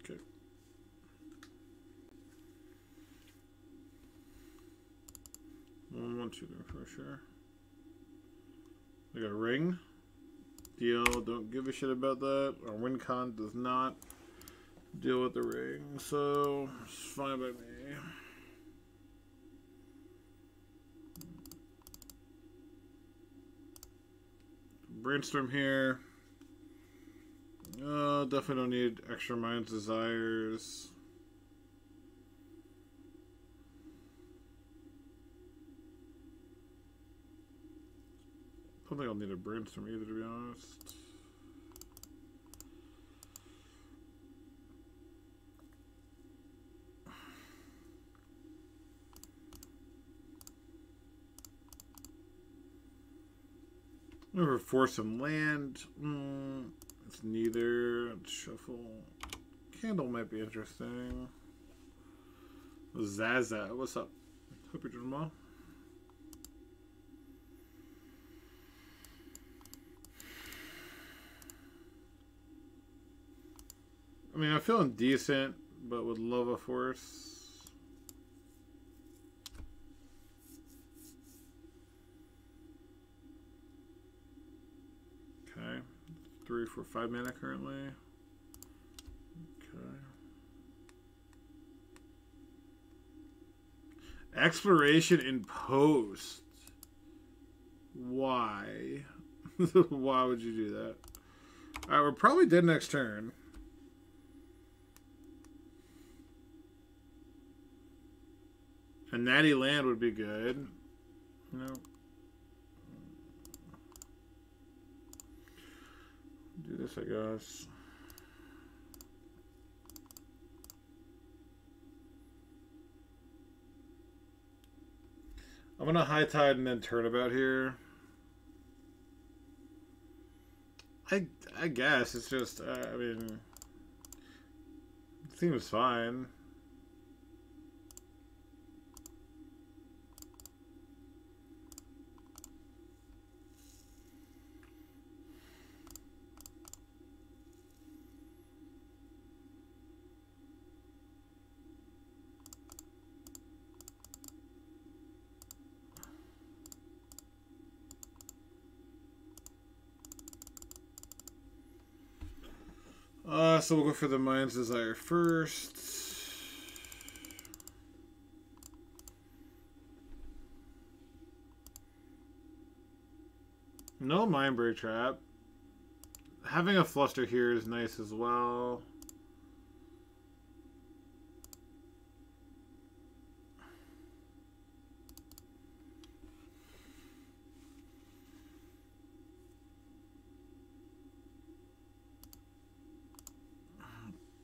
Okay. One, two there for sure. We got a ring. Deal. Don't give a shit about that. Our win con does not deal with the ring, so it's fine by me. Brainstorm here. Definitely don't need extra Mind's Desires. I don't think I'll need a Brainstorm either, to be honest. Never force some land. It's neither. Let's shuffle. Candle might be interesting. Zaza, what's up? Hope you're doing well. I mean, I'm feeling decent, but would love a force. Okay. 3 for 5 mana currently. Okay. Exploration in post. Why? Why would you do that? Alright, we're probably dead next turn. A natty land would be good. No. Do this, I guess. I'm gonna High Tide and then Turnabout here. I guess it's just I mean, it seems fine. So we'll go for the Mind's Desire first. No Mindbreak Trap. Having a Fluster here is nice as well.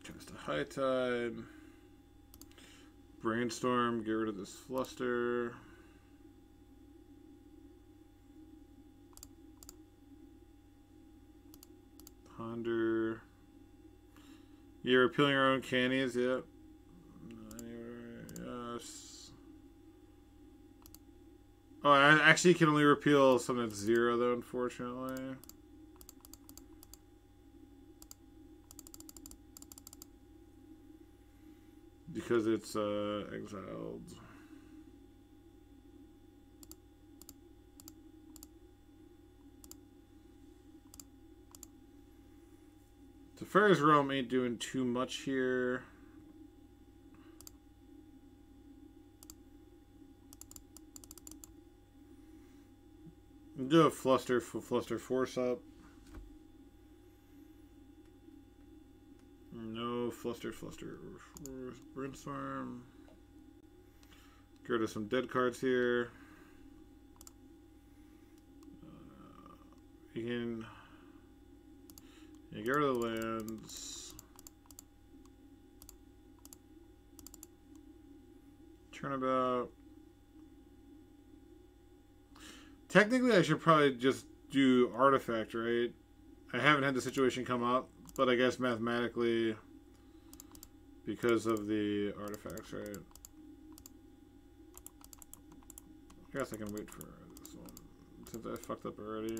Cast a High Tide. Brainstorm, get rid of this Fluster. Ponder. You're repealing our own cannies, yep. Yes. Oh, I actually can only repeal something that's 0 though, unfortunately. Because it's exiled. Teferi's Realm ain't doing too much here. Do a Fluster Force up. No Fluster Brainstorm. Get rid of some dead cards here. You can get rid of the lands. Turnabout. Technically, I should probably just do Artifact, right? I haven't had the situation come up, but I guess mathematically, because of the artifacts, right? I guess I can wait for this one, since I fucked up already.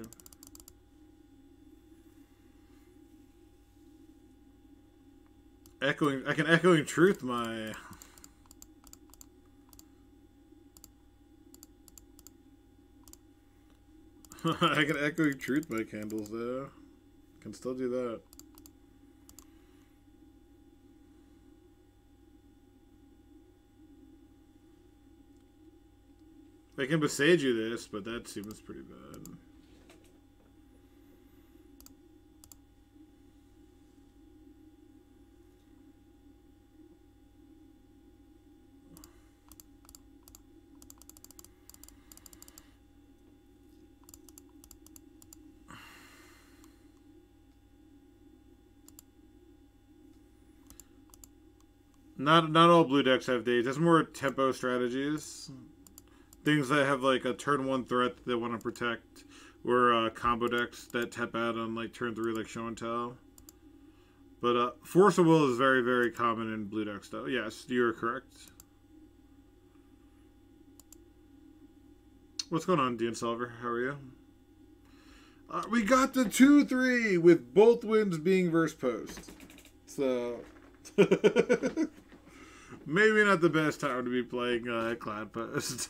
I can Echoing Truth my... I can Echoing Truth my candles though. Can still do that. I can Besage you this, but that seems pretty bad. Not all blue decks have days. There's more tempo strategies. Things that have like a turn 1 threat that they want to protect, or combo decks that tap out on like turn 3, like Show and Tell. But Force of Will is very, very common in blue decks, though. Yes, you're correct. What's going on, Dean Silver? How are you? We got the 2-3 with both wins being verse post. So. Maybe not the best time to be playing Cloud Post.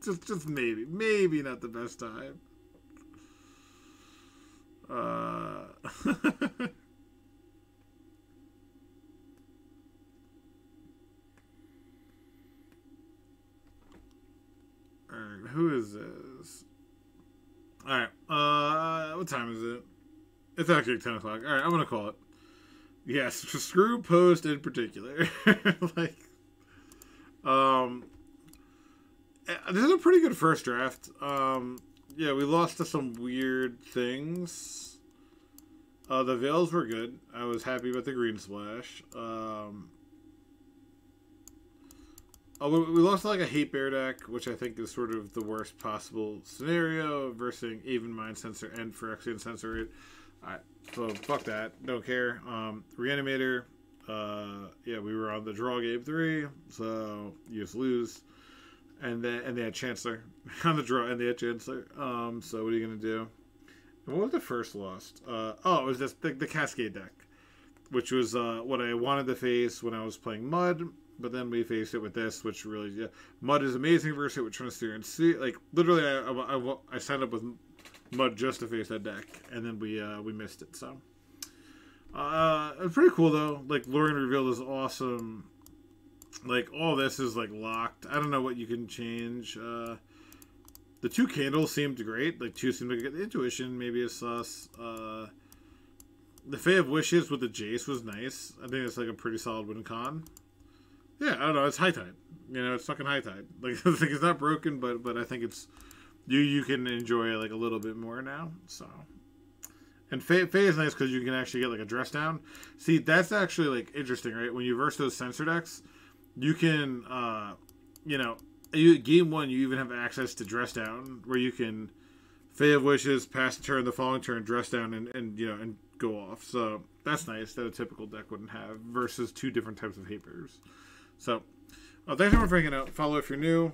just maybe not the best time. Alright, who is this? Alright, what time is it? It's actually 10 o'clock. Alright, I'm gonna call it. Yes, screw Post in particular. Like, this is a pretty good first draft. Yeah, we lost to some weird things. The Veils were good. I was happy with the Green Splash. We lost to like a Hate Bear deck, which I think is sort of the worst possible scenario, versus even Mind Sensor and Phyrexian Sensory. Alright, so fuck that. Don't care. Reanimator. Yeah, we were on the draw game 3, so you just lose. And they had Chancellor on the draw, and they had Chancellor. So what are you gonna do? And what was the first lost? It was just the Cascade deck, which was what I wanted to face when I was playing Mud. But then we faced it with this, which really, yeah, Mud is amazing versus it with Trinisteer and C. Like literally, I signed up with Mud just to face that deck, and then we missed it. So it's pretty cool though. Like Luring Revealed is awesome. Like all this is like locked. I don't know what you can change. The 2 candles seemed great. Like 2 seemed like the intuition maybe is sus. The Fae of Wishes with the Jace was nice. I think it's like a pretty solid win con. Yeah, I don't know. It's high tide. You know, it's fucking high tide. Like I think it's not broken, but I think it's you can enjoy it like a little bit more now. So, and Fae is nice because you can actually get like a dress down. See, that's actually like interesting, right? When you verse those sensor decks, you can, you know, game 1 you even have access to dress down, where you can Fae of Wishes, pass the turn, the following turn, dress down, and you know, and go off. So that's nice that a typical deck wouldn't have versus 2 different types of Hapers. So, thanks everyone for hanging out. Follow if you're new.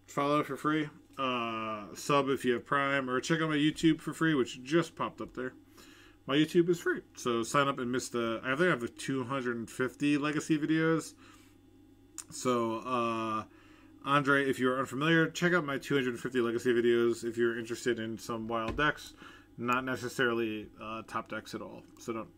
Follow for free. Sub if you have Prime. Or check out my YouTube for free, which just popped up there. My YouTube is free. So sign up and miss the... I think I have the 250 Legacy videos. So, Andre, if you're unfamiliar, check out my 250 Legacy videos if you're interested in some wild decks. Not necessarily top decks at all. So don't...